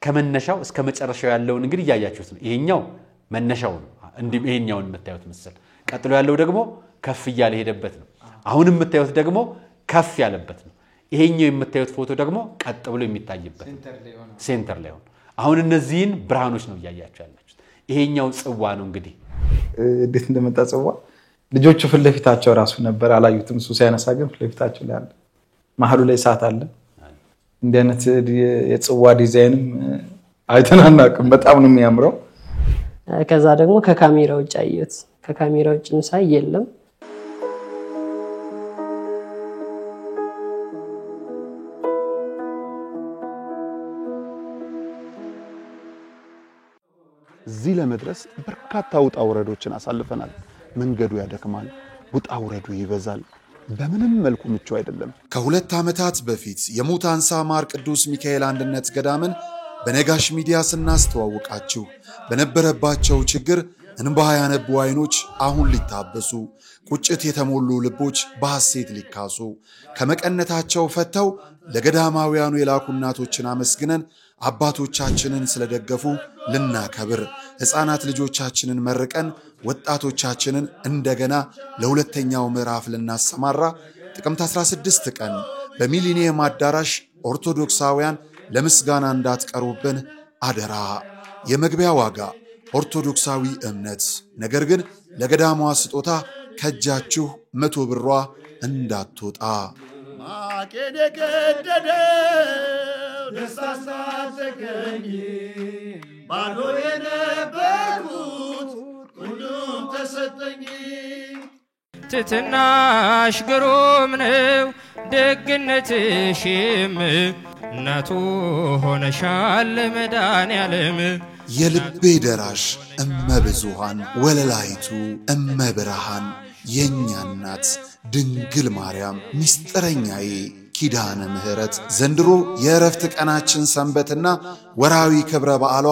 ከመነሻው እስከ መጨረሻው ያለውን እንግዲህ ያያችሁት ነው ይሄኛው መነሻው ነው እንዲህ ይሄኛውን መታየት መሰል ቀጥሎ ያለው ደግሞ ከፍ ያለ ሄደበት ነው አሁን የምታዩት ደግሞ ከፍ ያለበት ነው ይሄኛው የምታዩት ፎቶ ደግሞ ቀጥ ብሎ የሚታይበት ሴንተር ላይ ሆነ አሁን እነዚህን ብርሃኖች ነው ያያችሁ ያላችሁት ይሄኛው ጽዋ ነው እንግዲህ እንዴት እንደመጣ ጽዋ ልጆቹ ፍለፊታቸው ራሱ ነበር አላዩትም ሱስ ያነሳ ግን ፍለፊታቸው ላይ አለ ማህሉ ላይ ሰዓት አለ እንዲህ አይነት የጽዋ ዲዛይንም አይተናናቅም በጣም ነው የሚያምረው ከዛ ደግሞ ከካሜራው ውጭ አየሁት ከካሜራው ውጭ ሳይ የለም እዚህ ለመድረስ በርካታ ውጣ ውረዶችን አሳልፈናል መንገዱ ያደክማል ውጣ ውረዱ ይበዛል በምንም መልኩ ምቹ አይደለም ከሁለት ዓመታት በፊት የሙታንሳ ማር ቅዱስ ሚካኤል አንድነት ገዳምን በነጋሽ ሚዲያ ስናስተዋውቃችሁ በነበረባቸው ችግር እንባ ያነቡ አይኖች አሁን ሊታበሱ ቁጭት የተሞሉ ልቦች በሐሴት ሊካሱ ከመቀነታቸው ፈተው ለገዳማውያኑ የላኩ እናቶችን አመስግነን አባቶቻችንን ስለደገፉ ልናከብር ሕፃናት ልጆቻችንን መርቀን ወጣቶቻችንን እንደገና ለሁለተኛው ምዕራፍ ልናሰማራ ጥቅምት 16 ቀን በሚሊኒየም አዳራሽ ኦርቶዶክሳውያን ለምስጋና እንዳትቀሩብን አደራ የመግቢያ ዋጋ ኦርቶዶክሳዊ እምነት ነገር ግን ለገዳሟ ስጦታ ከጃችሁ 100 ብሯ እንዳትወጣ ማቄን የቀደደው ደስታሳተገኝ ባዶ የነበርኩት ሁሉም ተሰጠኝ ትትናሽ ግሩም ነው ደግነትሽም እናቱ ሆነሻል መድኃኔዓለም የልቤ ደራሽ እመብዙሃን ወለላይቱ እመብርሃን የኛ እናት ድንግል ማርያም ሚስጥረኛዬ ኪዳነ ምህረት ዘንድሮ የዕረፍት ቀናችን ሰንበትና ወራዊ ክብረ በዓሏ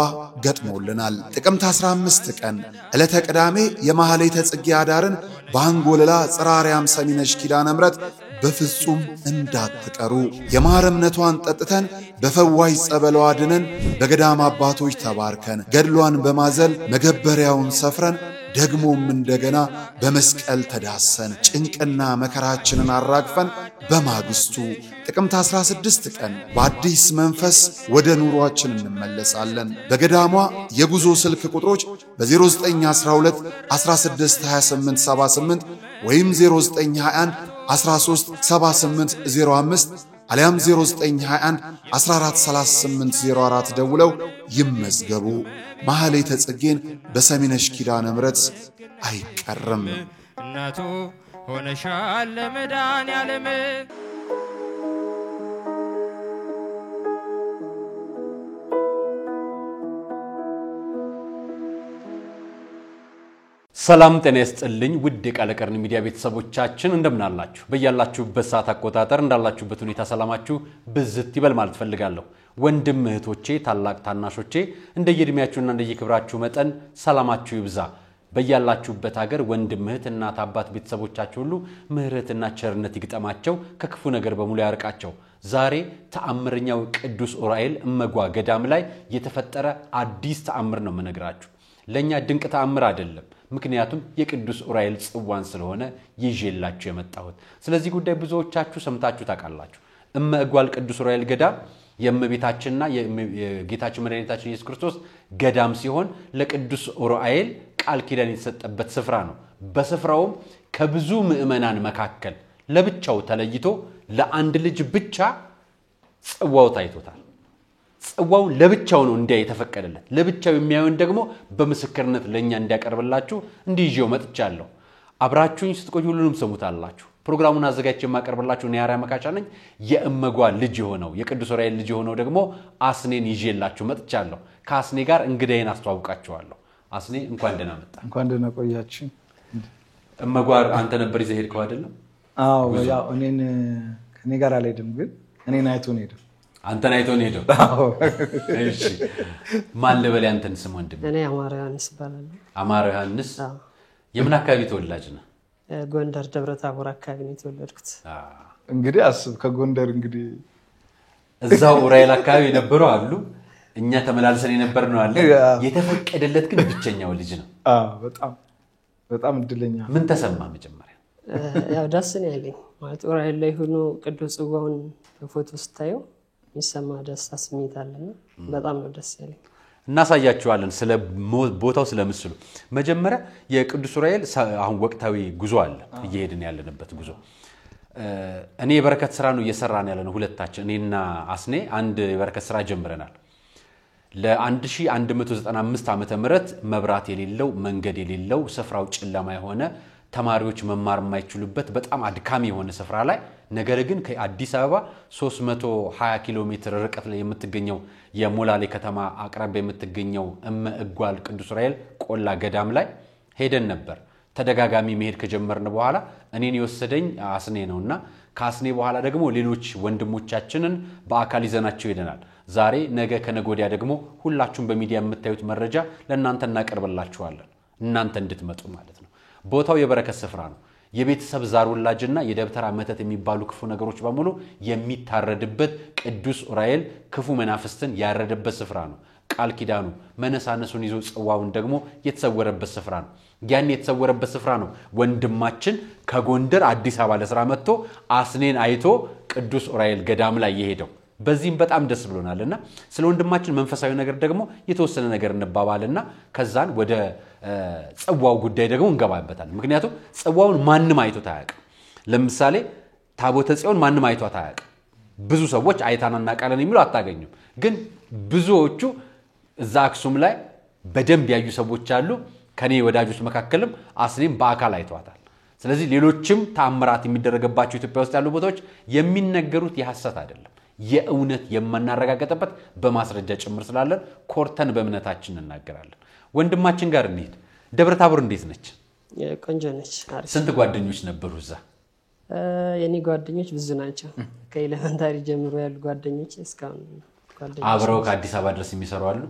ገጥሞልናል ጥቅምት 15 ቀን ዕለተ ቅዳሜ የማህሌተ ጽጌ አዳርን በአንጎለላ ጽራሪያም ሰሚነሽ ኪዳነ ምህረት በፍጹም እንዳትቀሩ የማረምነቷን ጠጥተን በፈዋይ ጸበሏ ድነን በገዳም አባቶች ተባርከን ገድሏን በማዘል መገበሪያውን ሰፍረን ደግሞም እንደገና በመስቀል ተዳሰን ጭንቅና መከራችንን አራግፈን በማግስቱ ጥቅምት 16 ቀን በአዲስ መንፈስ ወደ ኑሯችን እንመለሳለን በገዳሟ የጉዞ ስልክ ቁጥሮች በ0912 162878 ወይም 0921 137805 አሊያም 0921 143804 ደውለው ይመዝገቡ ማህሌተ ጽጌን በሰሚነሽ ኪዳነ ምህረት አይቀርም እናቱ ሆነሻል መድኃኔዓለም ሰላም ጤና ይስጥልኝ ውድ የቃለቀርን ሚዲያ ቤተሰቦቻችን እንደምን አላችሁ በእያላችሁበት ሰዓት አቆጣጠር እንዳላችሁበት ሁኔታ ሰላማችሁ ብዝት ይበል ማለት ፈልጋለሁ ወንድም እህቶቼ ታላቅ ታናሾቼ እንደየእድሜያችሁና እንደየክብራችሁ መጠን ሰላማችሁ ይብዛ በእያላችሁበት ሀገር ወንድም እህት እናት አባት ቤተሰቦቻችሁ ሁሉ ምህረትና ቸርነት ይግጠማቸው ከክፉ ነገር በሙሉ ያርቃቸው ዛሬ ተአምረኛው ቅዱስ ኡራኤል እመጓ ገዳም ላይ የተፈጠረ አዲስ ተአምር ነው መነግራችሁ ለኛ ድንቅ ተአምር አይደለም ምክንያቱም የቅዱስ ኡራኤል ጽዋን ስለሆነ ይዤላችሁ የመጣሁት ስለዚህ ጉዳይ ብዙዎቻችሁ ሰምታችሁ ታውቃላችሁ እመጓል ቅዱስ ኡራኤል ገዳም የእመቤታችንና የጌታችን መድኃኒታችን ኢየሱስ ክርስቶስ ገዳም ሲሆን ለቅዱስ ኡራኤል ቃል ኪዳን የተሰጠበት ስፍራ ነው በስፍራውም ከብዙ ምእመናን መካከል ለብቻው ተለይቶ ለአንድ ልጅ ብቻ ጽዋው ታይቶታል ጽዋው ለብቻው ነው እንዲያ የተፈቀደለት ለብቻው የሚያዩን ደግሞ በመስከርነት ለኛ እንዲያቀርብላችሁ እንዲይዤው መጥቻለሁ አብራችሁኝ ስትቆዩ ሁሉንም ሰሙታላችሁ ፕሮግራሙን አዘጋጅቼ ማቀርብላችሁ ነው ያሪያ መካቻ ነኝ የእመጓ ልጅ ሆነው የቅዱስ ኡራኤል ልጅ ሆነው ደግሞ አስኔን ይዤላችሁ መጥቻለሁ ከአስኔ ጋር እንግዳዬን አስተዋውቃችኋለሁ አስኔ እንኳን ደህና መጣ እንኳን ደህና ቆያችሁ እመጓ አንተ ነበር ይዘህ ሄድከው አይደለም አዎ ያው እኔን ከኔ ጋር አልሄድም ግን እኔን አይቶ ነው ሄደው አንተን አይቶ ነው ሄደው አዎ እሺ ማን ለበለ አንተን ስም ወንድም እኔ አማራ ዮሐንስ ባላል አማራ ዮሐንስ የምን አካባቢ ተወላጅ ነህ ጎንደር ደብረታቦር አካባቢ ነው የተወለድኩት እንግዲህ አስብ ከጎንደር እንግዲህ እዛው ኡራኤል አካባቢ ነበሩ አሉ እኛ ተመላልሰን የነበር ነው አለ የተፈቀደለት ግን ብቸኛው ልጅ ነው በጣም እድለኛ ምን ተሰማ መጀመሪያ ያው ደስ ነው ያለኝ ማለት ዑራኤል ላይ ሆኖ ቅዱስ ጽዋውን በፎቶ ስታየው የሚሰማ ደስታ ስሜት አለና በጣም ነው ደስ ያለኝ እናሳያችኋለን ስለ ቦታው ስለምስሉ መጀመሪያ የቅዱስ ዑራኤል አሁን ወቅታዊ ጉዞ አለ እየሄድን ያለንበት ጉዞ እኔ የበረከት ስራ ነው እየሰራን ያለነው ሁለታችን እኔና አስኔ አንድ የበረከት ስራ ጀምረናል ለ1195 ዓመተ ምህረት መብራት የሌለው መንገድ የሌለው ስፍራው ጨለማ የሆነ ተማሪዎች መማር የማይችሉበት በጣም አድካሚ የሆነ ስፍራ ላይ ነገር ግን ከአዲስ አበባ 320 ኪሎ ሜትር ርቀት ላይ የምትገኘው የሞላሌ ከተማ አቅራቢያ የምትገኘው እጓል ቅዱስ ዑራኤል ቆላ ገዳም ላይ ሄደን ነበር ተደጋጋሚ መሄድ ከጀመርን በኋላ እኔን ይወሰደኝ አስኔ ነውና ካስኔ በኋላ ደግሞ ሌሎች ወንድሞቻችንን በአካል ይዘናቸው ሄደናል ዛሬ ነገ ከነጎዲያ ደግሞ ሁላችሁም በሚዲያ የምታዩት መረጃ ለእናንተ እናቀርብላችኋለን እናንተ እንድትመጡ ማለት ነው ቦታው የበረከት ስፍራ ነው የቤተሰብ ዛር ወላጅና የደብተራ መተት የሚባሉ ክፉ ነገሮች በሙሉ የሚታረድበት ቅዱስ ዑራኤል ክፉ መናፍስትን ያረደበት ስፍራ ነው ቃል ኪዳኑ መነሳነሱን ይዞ ጽዋውን ደግሞ የተሰወረበት ስፍራ ነው ያን የተሰወረበት ስፍራ ነው ወንድማችን ከጎንደር አዲስ አበባ ለስራ መጥቶ አስኔን አይቶ ቅዱስ ዑራኤል ገዳም ላይ የሄደው በዚህም በጣም ደስ ብሎናልና ስለ ወንድማችን መንፈሳዊ ነገር ደግሞ የተወሰነ ነገር እንባባልና ከዛን ወደ ጽዋው ጉዳይ ደግሞ እንገባበታለን ምክንያቱም ጽዋውን ማንንም አይቶት አያውቅም ለምሳሌ ታቦተ ጽዮን ማንንም አይቶት አያውቅም ብዙ ሰዎች አይታናና ቃለን የሚሉ አታገኙም ግን ብዙዎቹ እዛ አክሱም ላይ በደንብ ያዩ ሰዎች አሉ ከኔ ወዳጆች መካከልም አስኔም በአካል አይቷታል ስለዚህ ሌሎችም ተአምራት የሚደረገባቸው ኢትዮጵያ ውስጥ ያሉ ቦታዎች የሚነገሩት የሐሰት አይደለም የእውነት የማናረጋግጥበት በማስረጃ ጭምር ስላለን ኮርተን በእምነታችን እናገራለን ወንድማችን ጋር እንሂድ ደብረታቦር እንዴት ነች ቆንጆ ነች ስንት ጓደኞች ነበሩ እዛ የኔ ጓደኞች ብዙ ናቸው ከኤሌመንታሪ ጀምሮ ያሉ ጓደኞች እስካሁን ጓደኞች አብረው ከአዲስ አበባ ድረስ የሚሰሩ አሉ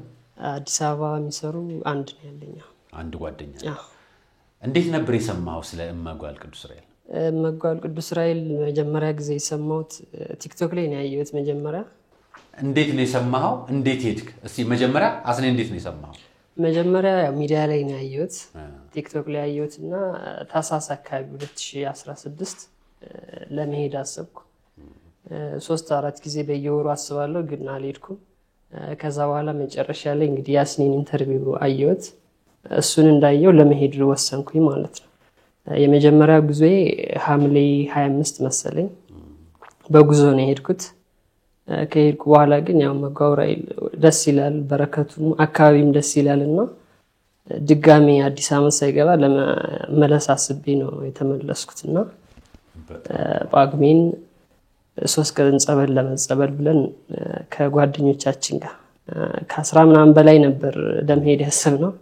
አዲስ አበባ የሚሰሩ አንድ ነው ያለኝ አንድ ጓደኛ እንዴት ነበር የሰማው ስለ እመጓል ቅዱስ ዑራኤል እመጓል ቅዱስ ዑራኤል መጀመሪያ ጊዜ የሰማሁት ቲክቶክ ላይ ነው ያየሁት መጀመሪያ እንዴት ነው የሰማው እንዴት ሄድክ እስቲ መጀመሪያ አስኔ እንዴት ነው የሰማው መጀመሪያ ሚዲያ ላይ ነው ያየሁት ቲክቶክ ላይ ያየሁትና ታሳስ አካባቢ 2016 ለመሄድ አሰብኩ 3-4 ጊዜ በየወሩ አስባለሁ ግን አልሄድኩም ከዛ በኋላ መጨረሻ ላይ እንግዲህ ያስኔን ኢንተርቪው አየሁት እሱን እንዳየው ለመሄድ ወሰንኩኝ ማለት ነው የመጀመሪያ ጉዞዬ ሐምሌ 25 መሰለኝ በጉዞ ነው የሄድኩት ከሄድኩ በኋላ ግን ያው እመጓል ዑራኤል ደስ ይላል በረከቱም አካባቢም ደስ ይላልና ድጋሚ አዲስ ዓመት ሳይገባ ለመመለስ አስቤ ነው የተመለስኩትና ጳጉሜን 3 ቀን ጸበል ለመጸበል ብለን ከጓደኞቻችን ጋር ከ10 ምናምን በላይ ነበር ለመሄድ ያሰብነው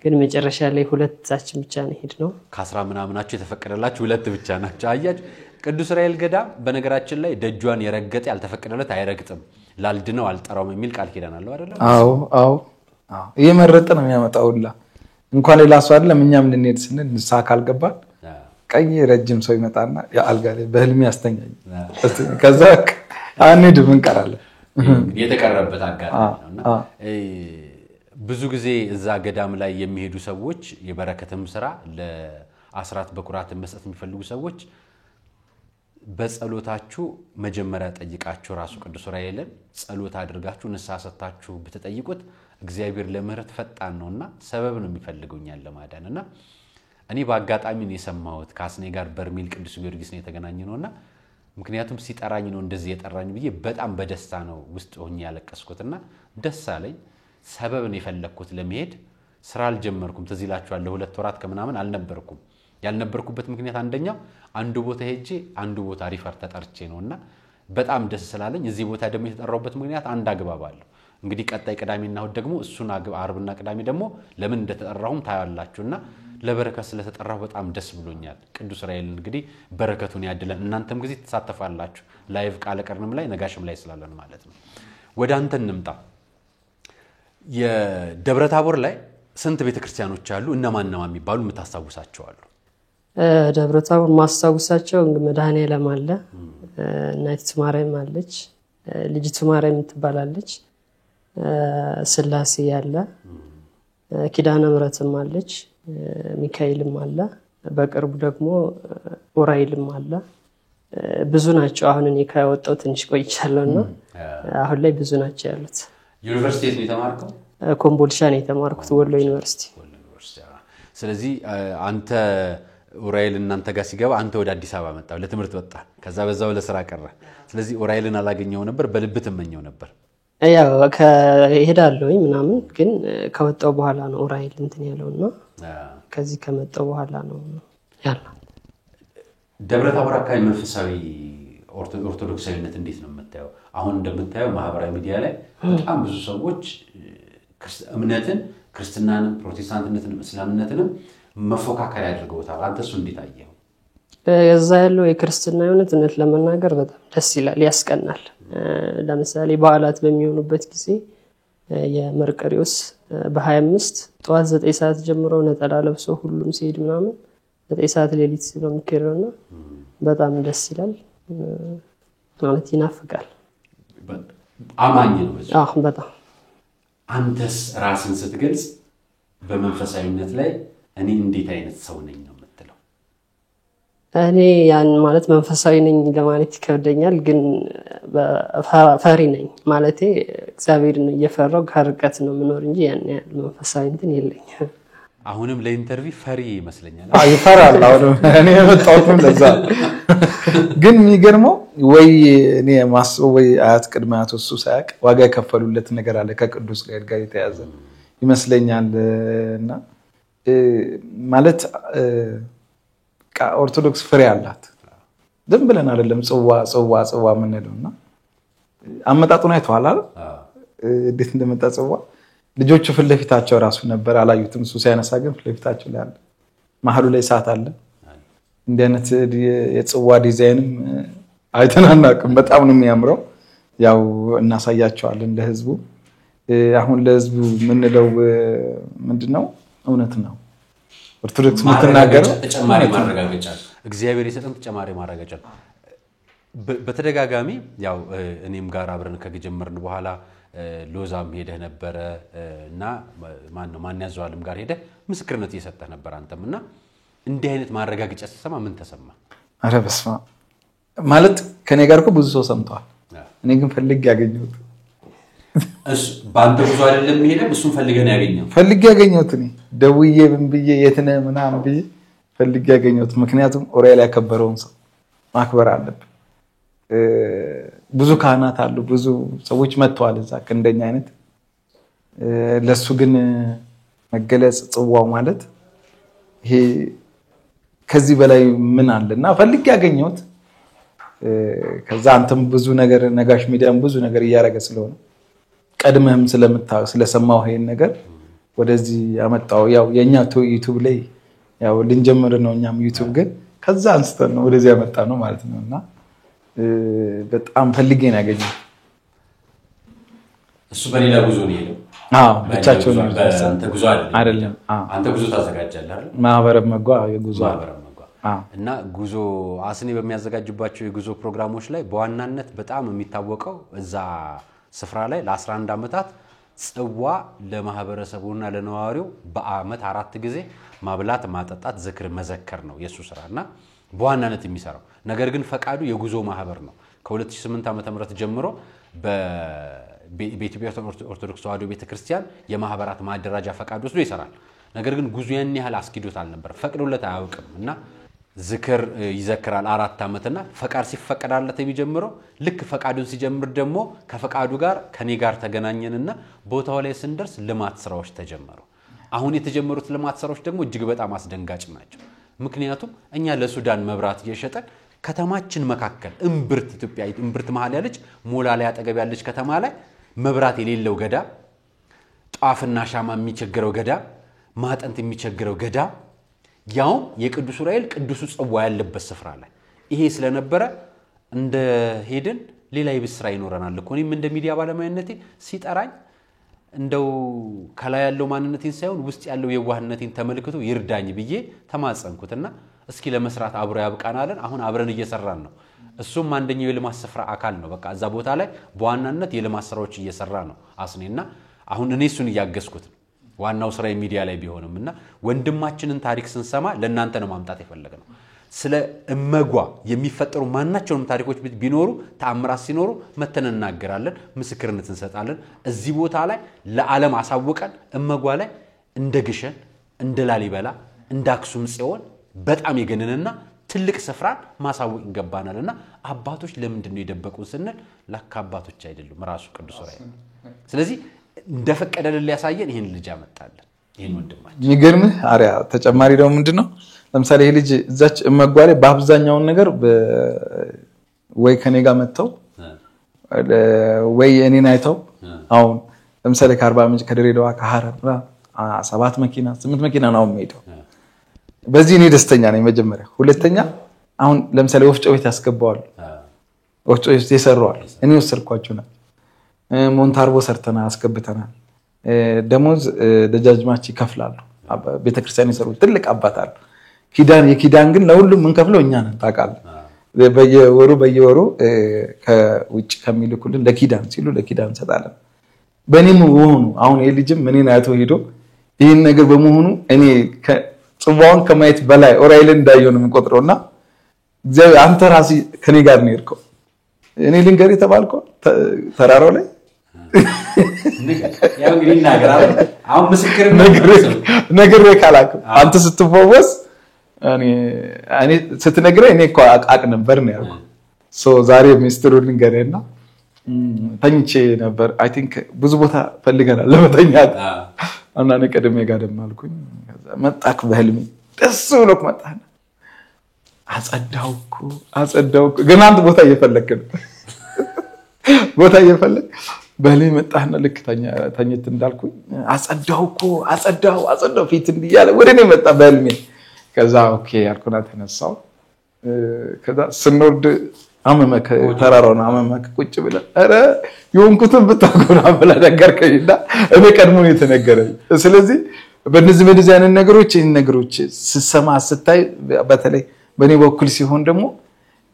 ግን መጨረሻ ላይ ሁለታችን ብቻ ነው ሄድነው ከ10 ምናምናችሁ የተፈቀደላችሁ ሁለት ብቻ ናችሁ አያጅ ቅዱስ ዑራኤል ገዳም በነገራችን ላይ ደጇን የረገጠ ያልተፈቀደለት አይረግጥም ላልድነው አልጠራውም የሚል ቃል ኪዳን አለው አይደል አዎ እየመረጠ ነው የሚያመጣውላ እንኳን ሌላ ሰው አይደለም እኛም ልንሄድ ስንል ንስሐ ካልገባን ቀይ ረጅም ሰው ይመጣና ያልጋ ላይ በህልም ያስተኛኝ ከዛ አንሄድም እንቀራለን የተቀረበበት አጋጣሚ ነውና ብዙ ጊዜ እዛ ገዳም ላይ የሚሄዱ ሰዎች የበረከትም ስራ ለአስራት በኩራት መስጠት የሚፈልጉ ሰዎች በጸሎታችሁ መጀመሪያ ጠይቃችሁ ራሱ ቅዱስ ዑራኤልን ጸሎት አድርጋችሁ ንስሐ ሰጣችሁ ብትጠይቁት እግዚአብሔር ለምህረት ፈጣን ነውና ሰበብ ነው የሚፈልጉኛል ለማዳንና እኔ በአጋጣሚ ነው የሰማሁት ካስኔ ጋር በርሜል ቅዱስ ጊዮርጊስ ነው የተገናኘነውና ምክንያቱም ሲጠራኝ ነው እንደዚህ የጠራኝ ብዬ በጣም በደስታ ነው ውስጥ ሆኜ ያለቀስኩትና ደስ አለኝ ሰበብ ነው የፈለኩት ለመሄድ ስራ አልጀመርኩም ተዚላችኋል ለሁለት ወራት ከምናምን አልነበርኩም ያልነበርኩበት ምክንያት አንደኛው አንዱ ቦታ ሄጄ አንዱ ቦታ ሪፈር ተጠርቼ ነውና በጣም ደስ ስላለኝ እዚህ ቦታ ደግሞ የተጠራውበት ምክንያት አንድ አግባብ አለው እንግዲህ ቀጣይ ቅዳሜና እሁድ ደግሞ እሱን አርብና ቅዳሜ ደግሞ ለምን እንደተጠራሁም ታያላችሁና ለበረከት ስለተጠራሁ በጣም ደስ ብሎኛል ቅዱስ ዑራኤል እንግዲህ በረከቱን ያድለን እናንተም ጊዜ ተሳተፋላችሁ ላይቭ ቃለ ቀርንም ላይ ነጋሽም ላይ ስላለን ማለት ነው ወደ አንተ እንምጣ የደብረታቦር ላይ ስንት ቤተክርስቲያኖች አሉ እነማንማ የሚባሉ የምታስታውሳቸው አሉ ደብረታቦር ማስታውሳቸው መድኃኔዓለም አለ እናቲቱ ማርያም አለች ልጅቱ ማርያም ትባላለች ስላሴ ያለ ኪዳነ ምሕረትም አለች ሚካኤልም አለ በቅርቡ ደግሞ ኡራኤልም አለ ብዙ ናቸው አሁን እኔ ካወጣው ትንሽ ቆይቻለሁና አሁን ላይ ብዙ ናቸው ያሉት ዩኒቨርሲቲ ነው የተማርከው ኮምቦልቻ ነው የተማርኩት ወሎ ዩኒቨርሲቲ ስለዚህ አንተ ኡራኤል እናንተ ጋር ሲገባ አንተ ወደ አዲስ አበባ መጣ ለትምህርት ወጣ ከዛ በዛው ለሥራ ቀረ ስለዚህ ኡራኤልን አላገኘው ነበር በልብ ተመኘው ነበር ያው ከሄዳለሁኝ ምናምን ግን ከወጣው በኋላ ነው ኡራኤል እንትን ያለውና ከዚህ ከመጣው በኋላ ነው ያለው ደብረ ታቦር አካባቢ መንፈሳዊ ኦርቶዶክሳዊነት እንዴት ነው የምታየው አሁን እንደምታየው ማህበራዊ ሚዲያ ላይ በጣም ብዙ ሰዎች እምነትን ክርስትናንም ፕሮቴስታንትነትንም እስላምነትንም መፎካከር ያድርገውታል አንተስ እንዴት አየው እዛ ያለው የክርስትና እውነት ለመናገር በጣም ደስ ይላል ያስቀናል ለምሳሌ በዓላት በሚሆኑበት ጊዜ የመርቆሬዎስ በ25 ጠዋት 9 ሰዓት ጀምሮ ነጠላ ለብሶ ሁሉም ሲሄድ ምናምን 9 ሰዓት ሌሊት ነው የሚከረውና በጣም ደስ ይላል ማለት ይናፍቃል አማኝ ነው በጣም አንተስ ራስን ስትገልጽ በመንፈሳዊነት ላይ እኔ እንዴት አይነት ሰው ነኝ ነው የምትለው እኔ ያን ማለት መንፈሳዊ ነኝ ለማለት ይከብደኛል ግን ፈሪ ነኝ ማለቴ እግዚአብሔርን እየፈራው ከርቀት ነው ምኖር እንጂ ያን መንፈሳዊ እንትን የለኝ አሁንም ለኢንተርቪው ፈሪ ይመስለኛል ይፈራል አሁን እኔ የመጣሁትም ለዛ ግን የሚገርመው ወይ እኔ ማስበው ወይ አያት ቅድመ አያት እሱ ሳያቅ ዋጋ የከፈሉለት ነገር አለ ከቅዱስ ጋር የተያዘ ይመስለኛልና ማለት ኦርቶዶክስ ፍሬ አላት ዝም ብለን አይደለም ጽዋ ምንለውና አመጣጡን አይተዋል አይደል እንዴት እንደመጣ ጽዋ ልጆቹ ፍለፊታቸው ራሱ ነበር አላዩትም እሱ ሲያነሳ ግን ፍለፊታቸው ላይ አለ መሐሉ ላይ ሰዓት አለ እንደነት የጽዋ ዲዛይንም አይተናናቅም በጣም ነው የሚያምረው ያው እናሳያቸዋለን ለህዝቡ አሁን ለህዝቡ ምንለው ምንድነው እውነት ነው ኦርቶዶክስ ምትናገረው ተጨማሪ ማረጋገጫ እግዚአብሔር የሰጠን ተጨማሪ ማረጋገጫ በተደጋጋሚ ያው እኔም ጋር አብረን ከጀመርን በኋላ ሎዛም ሄደህ ነበር እና ማን ያዘዋልም ጋር ሄደህ ምስክርነት እየሰጠህ ነበር አንተምና እንዲህ አይነት ማረጋገጫ ተሰማ ምን ተሰማ አረ በስማ ማለት ከኔ ጋር እኮ ብዙ ሰው ሰምቷል እኔ ግን ፈልጌ ያገኘሁት ባንተ ብዙ አይደለም ሄደህ እሱን ፈልጌ ያገኘሁት እኔ ደውዬ ብዬ የትነ ምናምን ብዬ ፈልጌ ያገኘሁት ምክንያቱም ኡራኤል ያከበረውን ሰው ማክበር አለብን ብዙ ካህናት አሉ ብዙ ሰዎች መጥተዋል እዛ እንደኛ አይነት ለሱ ግን መገለጽ ጽዋው ማለት ይሄ ከዚህ በላይ ምን አለና ፈልጌ ያገኘሁት ከዛ አንተም ብዙ ነገር ነጋሽ ሚዲያም ብዙ ነገር ያያረገ ስለሆነ ቀድመህም ስለሰማው ይሄን ነገር ወደዚህ ያመጣው ያው የኛ ዩቲዩብ ላይ ያው ልንጀምር ነው እኛም ዩቲዩብ ግን ከዛ አንስተን ነው ወደዚህ ያመጣ ነው ማለት ነውና በጣም ፈልጌ ነው ያገኘው እሱ በሌላ ጉዞ ነው የሄደው ብቻቸው ነው አንተ ጉዞ አይደለም አንተ ጉዞ ታዘጋጃለህ አይደል ማህበረ መጓ የጉዞ እና ጉዞ አስኔ በሚያዘጋጅባቸው የጉዞ ፕሮግራሞች ላይ በዋናነት በጣም የሚታወቀው እዛ ስፍራ ላይ ለ11 አመታት ጽዋ ለማህበረሰቡና ለነዋሪው በአመት 4 ጊዜ ማብላት ማጠጣት ዝክር መዘከር ነው የሱ ስራና በዋናነት የሚሰራው ነገር ግን ፈቃዱ የጉዞ ማህበር ነው ከ2008 ዓመተ ምህረት ጀምሮ በኢትዮጵያ ኦርቶዶክስ ተዋሕዶ ቤተክርስቲያን የማህበራት ማደራጃ ፈቃድ ወስዶ ይሰራል ነገር ግን ጉዞ ያን ያህል አስኪዶታል ነበር ፈቅዶለት አያውቅምና ዝክር ይዘክራል 4 አመትና ፈቃድ ሲፈቀዳለት የሚጀምረው ልክ ፈቃዱን ሲጀምር ደግሞ ከፈቃዱ ጋር ከኔ ጋር ተገናኘንና ቦታው ላይ ስንደርስ ልማት ስራዎች ተጀመሩ አሁን የተጀመሩት ልማት ስራዎች ደግሞ እጅግ በጣም አስደንጋጭ ናቸው ምክንያቱም እኛ ለሱዳን መብራት እየሸጠን ከተማችን መካከል እምብርት ኢትዮጵያ እምብርት መሃል ያለች ሞላላ ያጠገብ ያለች ከተማ ላይ መብራት የሌለው ገዳ ጧፍና ሻማ የሚቸገረው ገዳ ማጠንት የሚቸገረው ገዳ ያው የቅዱስ ኡራኤል ቅዱስ ጽዋ ያለበት ስፍራ ላይ ይሄ ስለነበረ እንደ ሄድን ሌላ ይብስራ ይኖረናል እኮ እኔም እንደ ሚዲያ ባለማይነቴ ሲጠራኝ እንደው ከላይ ያለው ማንነቴን ሳይሆን ውስጥ ያለው የዋህነቴን ተመልክቶ ይርዳኝ ብዬ ተማጸንኩትና እስኪ ለመስራት አብሮ ያብቃናለን አሁን አብረን እየሰራን ነው እሱም አንደኛው የልማት ስፍራ አካል ነው በቃ እዛ ቦታ ላይ በዋናነት የልማት ስራዎች እየሰራ ነው አስኔና አሁን እኔ እሱን ያገዝኩት ዋናው ስራ ሚዲያ ላይ ቢሆንምና ወንድማችንን ታሪክ ስንሰማ ለእናንተ ነው ማምጣት የፈለግነው ስለ እመጓ የሚፈጠሩ ማናቸውንም ታሪኮች ቢኖሩ ተአምራት ሲኖሩ መተን እናገራለን ምስክርነት እንሰጣለን እዚህ ቦታ ላይ ለዓለም አሳውቀን እመጓ ላይ እንደ ግሸን እንደ ላሊበላ እንደ አክሱም ጽዮን በጣም የገነነና ትልቅ ስፍራን ማሳወቅ ይገባናልና አባቶች ለምንድነው የደበቁን ስንል ለካባቶች አይደሉም ራሱ ቅዱስ ዑራኤል ስለዚህ እንደፈቀደልን ሊያሳየን ይሄን ልጅ አመጣለን ይሄን ወንድማችን የሚገርምህ አሪያ ተጨማሪ ደግሞ ምንድነው ለምሳሌ ይሄ ልጅ እዛች እመጓ ላይ በአብዛኛው ነገር ወይ ከኔ ጋር መጥተው ወይ እኔን አይተው አሁን ለምሳሌ ከ40 ምንጭ ከድሬዳዋ ከሐረር 7 መኪና 8 መኪና ነው የሚሄደው በዚህ እኔ ደስተኛ ነኝ መጀመሪያ ሁለተኛ አሁን ለምሳሌ ወፍጮ ቤት ያስገባዋል ወፍጮ ቤት ይሰራዋል እኔ ወሰርኳቸው ነው ሞንታርቦ ሰርተና አስገብተናል ደሞዝ ደጃጅማች ይከፍላሉ ቤተክርስቲያን ይሰሩ ትልቅ አባት አለ የኪዳን ግን ለሁሉም ምን ከፍለው እኛ ነን ታውቃለህ በየወሩ ከውጭ ከሚልኩልን ለኪዳን ሲሉ ለኪዳን እንሰጣለን በእኔም ሆኑ አሁን ይሄ ልጅም ምንን አይቶ ሄዶ ይሄን ነገር በመሆኑ እኔ ጽዋውን ከማየት በላይ ዑራኤልን እንዳየው ነው የምቆጥረውና እግዚአብሔር አንተ ራስ ከኔ ጋር ነው የሄድከው እኔ ልንገር የተባልከው ተራራው ላይ ያው እንግዲህ እናገራለን አሁን ምስክር ነገር ካላክ አንተ ስትፈወስ እኔ ስትነግረኝ እኔ እኮ አቅ ነበር ነው ያልኩት ዛሬ ሚስጥሩን ልንገርህና ተኝቼ ነበር አይ ቲንክ ብዙ ቦታ ፈልገናል ለመተኛት እና እኔ ቀደም ጋር ደማልኩኝ መጣክ በህልሜ ደስ ብሎክ መጣና አጸዳውኩ ግን አንተ ቦታ እየፈለክ ነው ቦታ እየፈለክ በህልሜ መጣና ልክ ተኝት እንዳልኩኝ አጸዳው ፊት እንዲያለ ወደኔ መጣ በህልሜ ከዛ ኦኬ ያልኩና ተነሳው ከዛ ስንወርድ አመመከ ተራራውን አመመከ ቁጭ ብለ አረ ይሁንኩትን ብታቆና ብለ ነገርከኝና እኔ ቀድሞ ነው የተነገረኝ ስለዚህ በእነዚህ አይነት ነገሮች ስሰማ ስታይ በተለይ በኔ በኩል ሲሆን ደግሞ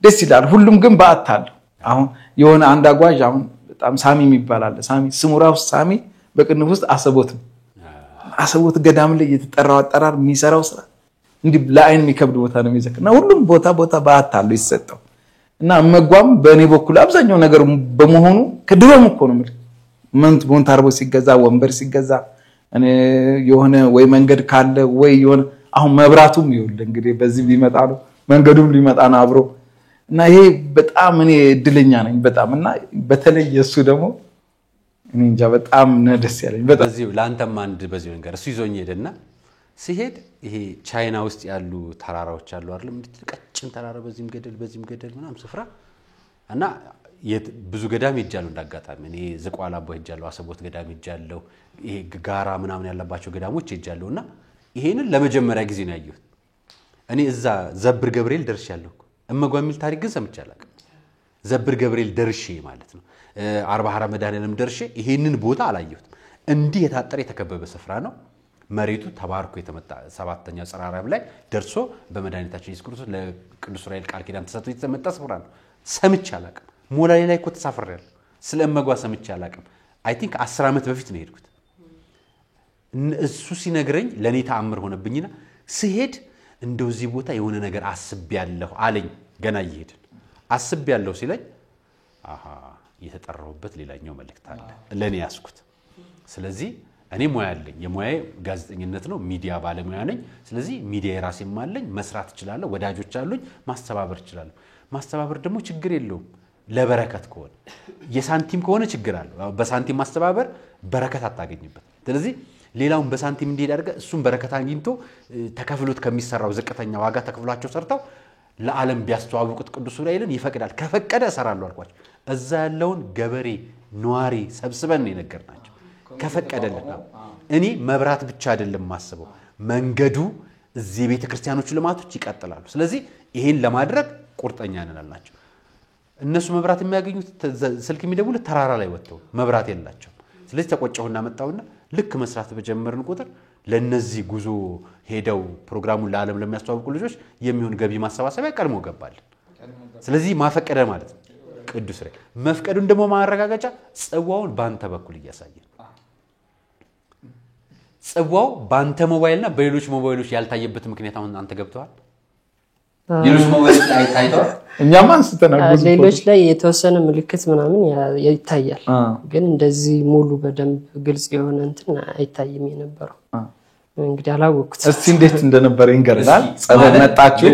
ደስ ይላል ሁሉም ግን ባታል አሁን የሆነ አንድ አጓዥ አሁን በጣም ሳሚ የሚባል ሳሚ ስሙራው ሳሚ በቅንፍ ውስጥ አሰቦት ገዳም ላይ የተጠራው አጠራር የሚሰራው ስራ እንዲ ለአይን የሚከብድ ቦታ ነው የሚዘክና ሁሉም ቦታ ባታል ይሰጠው እና እመጓም በእኔ በኩል አብዛኛው ነገር በመሆኑ ከድሮም እኮ ነው ሞንታርቦ ሲገዛ ወንበር ሲገዛ እኔ የሆነ ወይ መንገድ ካለ ወይ የሆነ አሁን መብራቱም ይወል እንግዲህ በዚህ ሊመጣ ነው መንገዱም ሊመጣ ነው አብሮ እና ይሄ በጣም እኔ እድለኛ ነኝ በጣም እና በተለይ እሱ ደግሞ እኔ እንጃ በጣም ደስ ያለኝ በጣም በዚህ ላንተም አንድ በዚህ ነገር እሱ ይዞኝ ሄደና ሲሄድ ይሄ ቻይና ውስጥ ያሉ ተራራዎች አሉ አይደል ቀጭን ተራራ በዚህም ገደል ምናም ስፍራ እና ብዙ ገዳም ይጃሉ እንዳጋጣሚ እኔ ዝቋላ አቦ ይጃሉ አሰቦት ገዳም ይጃሉ ይሄ ጋራ ምናምን ያለባቸው ገዳሞች ይጃሉና ይሄንን ለመጀመሪያ ጊዜ ነው ያየሁት እኔ እዛ ዘብር ገብርኤል ደርሻለሁ እመጓ የሚል ታሪክ ግን ሰምቻለሁ ዘብር ገብርኤል ደርሼ ማለት ነው 40 ሐራ መድኃኔዓለም ደርሼ ይሄንን ቦታ አላየሁት እንዲህ የታጠረ የተከበበ ስፍራ ነው መሬቱ ተባርኮ የተመጣ ሰባተኛ ጽራራብ ላይ ደርሶ በመድኃኒታችን ኢየሱስ ክርስቶስ ለቅዱስ ዑራኤል ቃል ኪዳን ተሰጥቶ የተመጣ ስፍራ ነው ሰምቻለሁ ሞላሌ ላይ እኮ ተሳፍሬያለሁ ስለ እመጓ ሰምቻለሁ አይ ቲንክ 10 አመት በፊት ነው ሄድኩት እሱ ሲነግረኝ ለኔ ተአምር ሆነብኝና ሲሄድ እንደዚህ ቦታ የሆነ ነገር አስቤያለሁ አለኝ ገና ይሄድን አስቤያለሁ ሲለኝ የተጠራውበት ሌላኛው መልእክት አለ ለኔ ያስኩት ስለዚህ እኔ ሙያ አለኝ የሙያዬ ጋዜጠኝነት ነው ሚዲያ ባለሙያ ነኝ ስለዚህ ሚዲያ የራሴም አለኝ መስራት ይችላል ወዳጆች አሉኝ ማስተባበር ይችላል ማስተባበር ደግሞ ችግር የለውም ለበረከት ከሆነ የሳንቲም ከሆነ ችግር አለ በሳንቲም ማስተባበር በረከት አታገኝበት ስለዚህ ሌላውን በሳንቲም እንዲሄድ አድርገ እሱን በረከት አግኝቶ ተከፍሎት ከሚሰራው ዝቅተኛ ዋጋ ተከፍሏቸው ሰርተው ለዓለም ቢያስተዋውቁት ቅዱስ ዑራኤልን ይፈቅዳል ከፈቀደ እሰራለሁ አልኳቸው እዛ ያለውን ገበሬ ኗሪ ሰብስበን ነው የነገርናቸው ከፈቀደልን እኔ መብራት ብቻ አይደለም ማስበው መንገዱ እዚህ ቤተክርስቲያኖች ልማቶች ይቀጥላሉ ስለዚህ ይሄን ለማድረግ ቁርጠኛ ነን አልናቸው እነሱ መብራት የሚያገኙት ስልክ የሚደውሉት ተራራ ላይ ወጥተው መብራት የላቸው ስለዚህ ተቆጨውና መጣውና ልክ መስራት በጀመርን ቁጥር ለነዚህ ጉዞ ሄደው ፕሮግራሙን ለዓለም ለሚያስተዋውቁ ልጆች የሚሆን ገቢ ማሰባሰቢያ ቀድሞ ገባል ስለዚህ ማፈቀደ ማለት ነው ቅዱስ ዑራኤል። መፍቀዱን ደግሞ ማረጋገጫ ጽዋውን ባንተ በኩል እያሳየ ጽዋው ባንተ ሞባይልና በሌሎች ሞባይሎች ያልታየበት ምክንያት አሁን አንተ ገብተዋል። ሌሎች ሞባይሎች ላይ ታይቷል። እኛም አንስተናል። ሌሎች ላይ የተወሰነ ምልክት ምናምን ይታያል፣ ግን እንደዚህ ሙሉ በደንብ ግልጽ የሆነ እንትን አይታይም የነበረው። እንግዲህ አላወቅኩት። እስቲ እንዴት እንደነበረ ይንገርናል። ጸበል መጣችሁ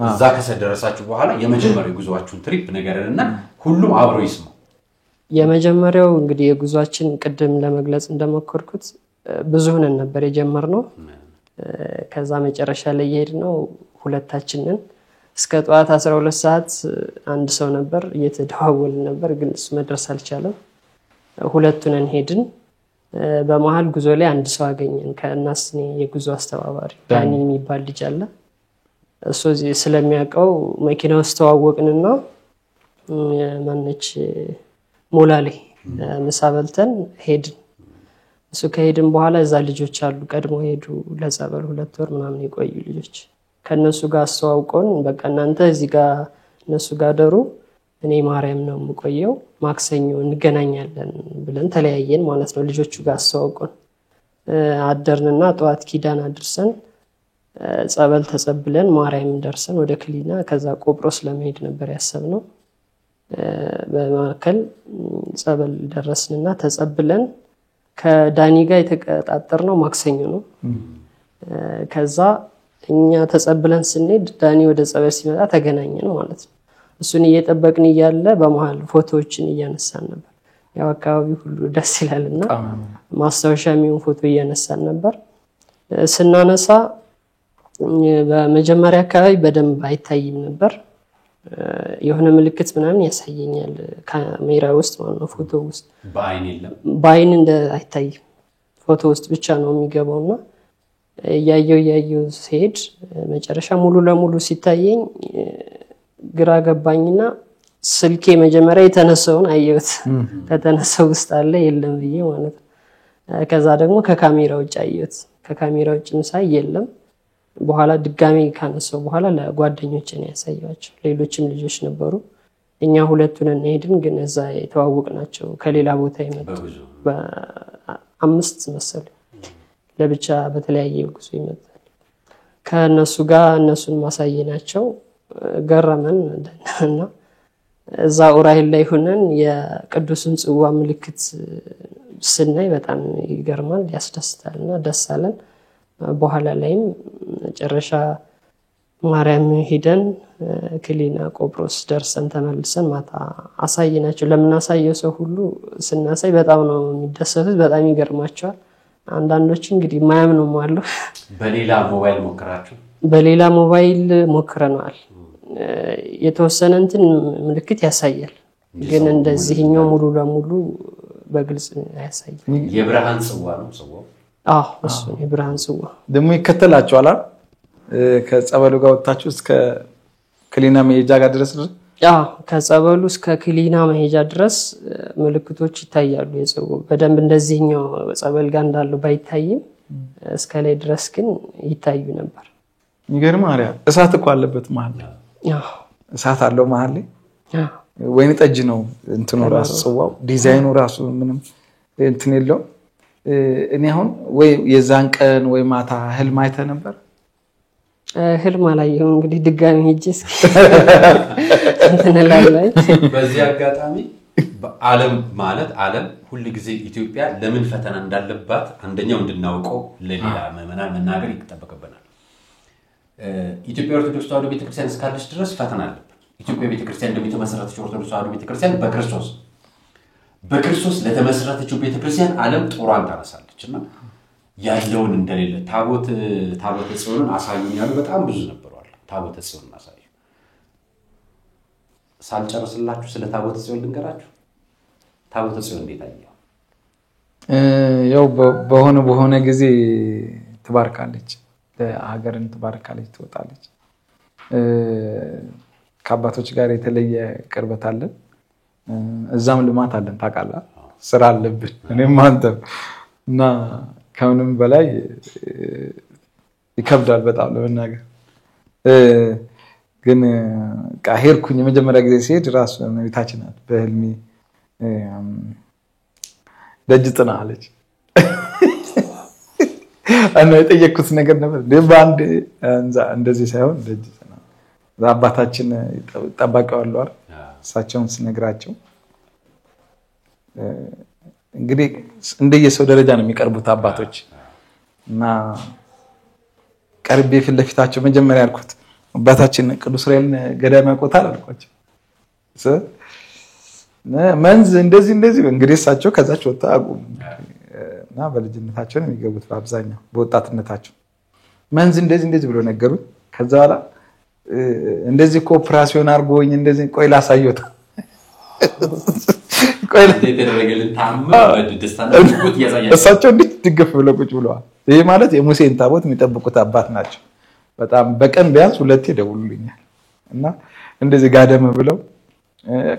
እዛ ከሰደረሳችሁ በኋላ የመጀመሪያው ጉዟችሁን ትሪፕ ነገርንና ሁሉም አብሮ ይስማው። የመጀመሪያው እንግዲህ የጉዟችን ቅድም ለመግለጽ እንደሞከርኩት ብዙ ሆነን ነበር የጀመርነው። ከዛ መጨረሻ ላይ የሄድነው ሁለታችንን እስከ ጠዋት 12 ሰዓት አንድ ሰው ነበር እየተደዋወልን ነበር፣ ግን እሱ መድረስ አልቻለም። ሁለቱንን ሄድን። በመሃል ጉዞ ላይ አንድ ሰው አገኘን ከእናስኔ የጉዞ አስተባባሪ ዳኒ የሚባል ልጅ አለ። እሱ ስለሚያውቀው መኪና ውስጥ ተዋወቅንና ማነች ሞላሌ ምሳ በልተን ሄድን። እሱ ከሄድን በኋላ እዛ ልጆች አሉ ቀድሞ ሄዱ ለጸበል 2 ወር ምናምን የቆዩ ልጆች። ከነሱ ጋር አስተዋውቆን በቃ እናንተ እዚህ ጋር እነሱ ጋር ደሩ፣ እኔ ማርያም ነው የምቆየው፣ ማክሰኞ እንገናኛለን ብለን ተለያየን ማለት ነው። ልጆቹ ጋር አስተዋውቆን አደርንና ጠዋት ኪዳን አድርሰን ጸበል ተጸብለን ማርያም ደርሰን ወደ ክሊና ከዛ ቆጵሮስ ለመሄድ ነበር ያሰብነው። በማከል ጸበል ደረስንና ተጸብለን ከዳኒ ጋር የተቀጣጠርነው ማክሰኞ ነው። ከዛ እኛ ተጸብለን ስንሄድ ዳኒ ወደ ጸበል ሲመጣ ተገናኘን ማለት ነው። እሱን እየጠበቅን እያለ በመሃል ፎቶዎችን እያነሳን ነበር። ያው አካባቢው ሁሉ ደስ ይላልና ማስታወሻ የሚሆን ፎቶ እያነሳን ነበር። ስናነሳ በመጀመሪያ አካባቢ በደንብ አይታይም ነበር። የሆነ ምልክት ምናምን ያሳየኛል ካሜራ ውስጥ ማለት ነው። ፎቶ ውስጥ በአይን የለም፣ በአይን እንደ አይታይም፣ ፎቶ ውስጥ ብቻ ነው የሚገባውና ያየው ሲሄድ መጨረሻ ሙሉ ለሙሉ ሲታየኝ ግራ ገባኝና ስልኬ መጀመሪያ የተነሳውን አየሁት። ከተነሳው ውስጥ አለ የለም ብዬ ማለት ነው። ከዛ ደግሞ ከካሜራ ውጭ አየሁት። ከካሜራ ውጭም ሳይ የለም። በኋላ ድጋሚ ካነሳው በኋላ ለጓደኞቼ ነው ያሳያቸው። ሌሎችም ልጆች ነበሩ። እኛ ሁለቱን እንሄድን፣ ግን እዛ የተዋወቅናቸው ከሌላ ቦታ ይመጡ በ5 መሰለኝ ለብቻ በተለያየ ጉዞ ይመጣል። ከነሱ ጋር እነሱን ማሳየናቸው ገረመን እና እዛ ዑራኤል ላይ ሆነን የቅዱስን ጽዋ ምልክት ስናይ በጣም ይገርማል፣ ያስደስታልና ደስ አለን። በኋላ ላይም መጨረሻ ማርያም ሄደን ክሊና ቆጵሮስ ደርሰን ተመልሰን ማታ አሳየናቸው። ለምናሳየው ሰው ሁሉ ስናሳይ በጣም ነው የሚደሰቱት፣ በጣም ይገርማቸዋል። አንዳንዶች እንግዲህ ማያምኑም አሉ። በሌላ ሞባይል ሞክራችሁ? በሌላ ሞባይል ሞክረናል። የተወሰነ እንትን ምልክት ያሳያል፣ ግን እንደዚህኛው ሙሉ ለሙሉ በግልጽ አያሳይም። የብርሃን ጽዋ ነው ጽዋው? አዎ እሱ የብርሃን ጽዋ ደግሞ ይከተላችኋል። ከጸበሉ ጋር ወጣችሁ እስከ ክሊና መሄጃ ጋር ድረስ ነው? አዎ ከጸበሉ እስከ ክሊና መሄጃ ድረስ ምልክቶች ይታያሉ። የጽዋው በደንብ እንደዚህኛው ጸበል ጋር እንዳለው ባይታይም እስከ ላይ ድረስ ግን ይታዩ ነበር። ይገርም ማርያም እሳት እኮ አለበት መሃል ላይ። አዎ እሳት አለው መሃል ላይ። አዎ ወይን ጠጅ ነው እንትኑ ራሱ ጽዋው፣ ዲዛይኑ ራሱ ምንም እንትን የለው። እኔ አሁን ወይ የዛን ቀን ወይ ማታ ህልም አይተህ ነበር? ህልም አላየሁም። እንግዲህ ድጋሚ ሄጄ እንትን እላለሁ። በዚህ አጋጣሚ በዓለም ማለት ዓለም ሁሉ ጊዜ ኢትዮጵያ ለምን ፈተና እንዳለባት አንደኛው እንድናውቀው ለሌላ ምዕመናን መናገር ይጠበቅብናል። ኢትዮጵያ ኦርቶዶክስ ተዋሕዶ ቤተክርስቲያን እስካለች ድረስ ፈተና አለበት። ኢትዮጵያ ቤተክርስቲያን እንደሚተመሰረተችው ኦርቶዶክስ ተዋሕዶ ቤተክርስቲያን በክርስቶስ ለተመሰረተችው ቤተክርስቲያን ዓለም ጦሯን ታነሳለችና ያለውን እንደሌለ ታቦተ ጽዮንን አሳዩኝ ያሉ በጣም ብዙ ነበሩ። ታቦተ ጽዮንን አሳዩ። ሳልጨርስላችሁ ስለ ታቦተ ጽዮን ልንገራችሁ። ታቦተ ጽዮን እንዴት አየው? ያው በሆነ ጊዜ ትባርካለች፣ ሀገርን ትባርካለች፣ ትወጣለች። ከአባቶች ጋር የተለየ ቅርበት አለን። እዛም ልማት አለን። ታውቃለህ፣ ስራ አለብን እኔም አንተም እና ከምንም በላይ ይከብዳል በጣም ለመናገር። ግን ሄድኩኝ የመጀመሪያ ጊዜ ሲሄድ ራሱ እመቤታችን ናት በህልሜ ደጅ ጥና አለች እና የጠየቅኩት ነገር ነበር በአንድ እንደዚህ ሳይሆን ደጅ ጥና አባታችን ጠባቂው አሉ አይደል እሳቸውን ስነግራቸው እንግዲህ እንደየሰው ደረጃ ነው የሚቀርቡት አባቶች እና ቀርቤ ፊት ለፊታቸው መጀመሪያ ያልኩት አባታችን ቅዱስ ዑራኤልን ገዳም ያውቁታል አልኳቸው መንዝ እንደዚህ እንግዲህ እሳቸው ከዛች ወጣ እና በልጅነታቸው ነው የሚገቡት በአብዛኛው በወጣትነታቸው መንዝ እንደዚህ ብሎ ነገሩኝ ከዛ በኋላ እንደዚህ ኮኦፕሬሽን አርጎኝ እንደዚህ ቆይ ላሳየው ቆይ ለተደረገልን ታምር በደስታና ቁጥ ያሳያል እሳቸው እንዴት ድግፍ ብለው ቁጭ ብለዋል ይሄ ማለት የሙሴን ታቦት የሚጠብቁት አባት ናቸው በጣም በቀን ቢያንስ ሁለቴ ደውሉልኛል እና እንደዚህ ጋደም ብለው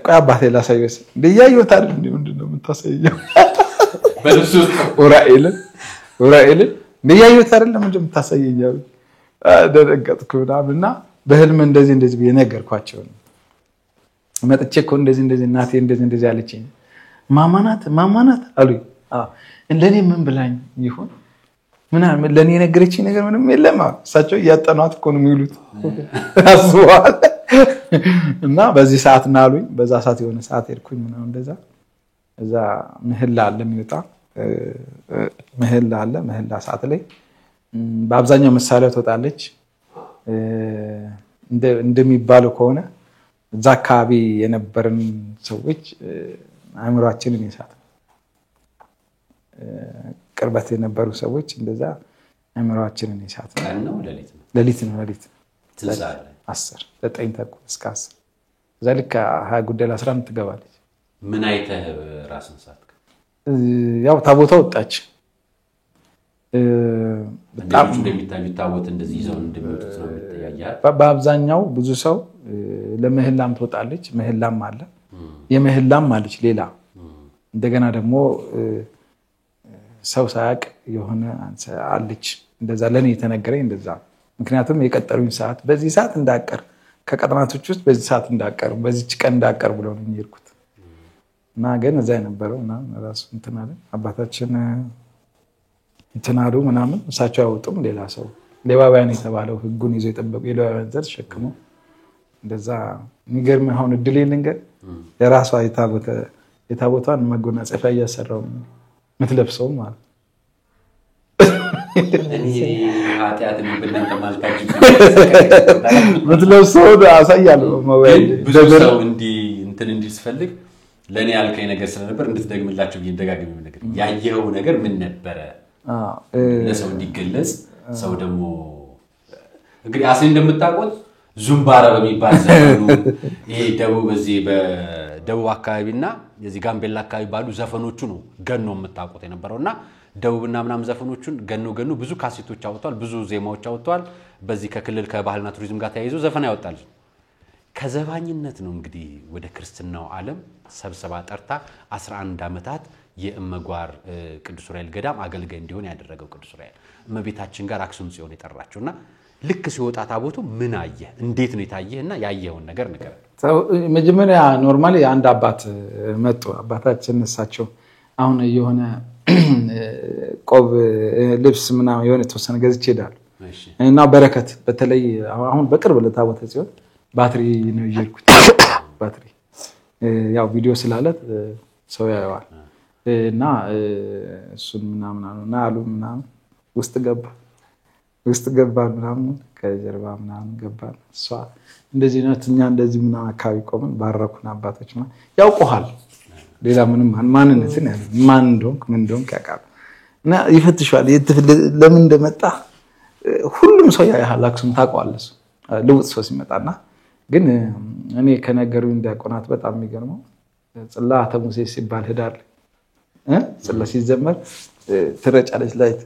ቆይ አባቴ ላሳየው እንደያዩት አይደል ምንድነው የምታሳየው በልብሱ ዑራኤልን እንደያዩት አይደል ምንድነው የምታሳየው ደረገጥኩ እና በህልም እንደዚህ በየነገርኳቸው ነው መጥቼ እኮ እንደዚህ እናቴ እንደዚህ አለችኝ ማማናት አሉኝ ለኔ ምን ብላኝ ይሁን ምናምን ለኔ የነገረችኝ ነገር ምንም የለም እሳቸው ያጠኗት እኮ ነው የሚሉት አስዋል እና በዚህ ሰዓት ናሉኝ በዛ ሰዓት የሆነ ሰዓት ሄድኩኝ ምናምን እንደዛ እዛ ምህላ አለ የሚወጣ ምህላ ሰዓት ላይ በአብዛኛው መሳሪያ ትወጣለች እንደሚባለው ከሆነ እዛ አካባቢ የነበርን ሰዎች አእምሯችንን ይሳት ቅርበት የነበሩ ሰዎች እንደዛ አእምሯችንን ይሳት ነው ሌሊት ነው ትንሳኤ 10 9 ተኩል እስከ 10 ዘልካ 20 ጉዳይ 11 ትገባለች ምን አይተህ ራስን ሳትከ ያው ታቦታ ወጣች በጣም እንደሚታዩት ታቦት እንደዚህ ይዘው እንደሚወጡት ነው የሚታያያ በአብዛኛው ብዙ ሰው ለምህላም ትወጣለች ምህላም አለ የምህላም አለች ሌላ እንደገና ደግሞ ሰው ሳያቅ የሆነ አለች እንደዛ ለኔ የተነገረኝ እንደዛ ምክንያቱም የቀጠሩኝ ሰዓት በዚህ ሰዓት እንዳቀር ከቀጠናቶች ውስጥ በዚህ ሰዓት እንዳቀር በዚህ ቀን እንዳቀር ብለው ነው የሚርኩት እና ግን እዛ የነበረውና ራሱ እንተናለ አባታችን እንተናሉ ምናምን እሳቸው ያወጡም ሌላ ሰው ሌዋውያን የተባለው ህጉን ይዞ የጠበቁ የሌዋውያን ዘር ተሸክመው እንደዛ የሚገርም አሁን እድል ልንገር ለራሷ የታቦቷን መጎናጸፊያ እያሰራው ምትለብሰው ማለት እኔ ኃጢአት እንደምንተ ማልታጅ ምትለብሰው አሳያለሁ ሞባይል ደብረው እንዲህ ሲፈልግ ለኔ ያልከኝ ነገር ስለነበር እንድትደግምላችሁ ይደጋግም ነገር ያየው ነገር ምን ነበር ለሰው እንዲገለጽ ሰው ደግሞ እንግዲህ አሴ እንደምታቆት ዙምባራ በሚባል ዘፈኑ ይሄ በደቡብ አካባቢና የዚህ ጋምቤላ አካባቢ ባሉ ዘፈኖቹ ነው ገኖ የምታቆት የነበረውና ደቡብና ምናም ዘፈኖቹን ገኖ ብዙ ካሴቶች አውጥቷል ብዙ ዜማዎች አውጥቷል በዚህ ከክልል ከባህልና ቱሪዝም ጋር ተያይዞ ዘፈን ያወጣል ከዘባኝነት ነው እንግዲህ ወደ ክርስትናው ዓለም ሰብሰባ ጠርታ 11 አመታት የእመጓር ቅዱስ ዑራኤል ገዳም አገልጋይ እንዲሆን ያደረገው ቅዱስ ዑራኤል እመቤታችን ጋር አክሱም ጽዮን የጠራችውና ልክ ሲወጣ ታቦቱ ምን አየ እንዴት ነው የታየና ያየውን ነገር ነገር መጀመሪያ ኖርማሊ አንድ አባት መጥቶ አባታችን እሳቸው አሁን የሆነ ቆብ ልብስ ምናምን የሆነ ተወሰነ ገዝቼ ሄዳለሁ እና በረከት በተለይ አሁን በቅርብ ለታቦተ ጽዮን ባትሪ ነው ይርኩት ባትሪ ያው ቪዲዮ ስላለት ሰው ያየዋል እና እሱን ምናምን አሉ ምናምን ውስጥ ገባ ምናምን ከጀርባ ምናምን ገባ እሷ እንደዚህ ነው እኛ እንደዚህ ምናምን አካባቢ ቆመን ባረኩና አባቶች ማለት ያውቁሃል ሌላ ምንም ማንነትን ያለ ማን እንደሆንክ ያውቃል እና ይፈትሻል ለምን እንደመጣ ሁሉም ሰው ያያል አክሱም ታውቀዋለህ ልውጥ ሰው ሲመጣና ግን እኔ ከነገሩኝ እንዳቆናት በጣም የሚገርመው ጽላተ ሙሴ ሲባል ሄዳል ጽላ ሲዘመር ትረጫለች ላይት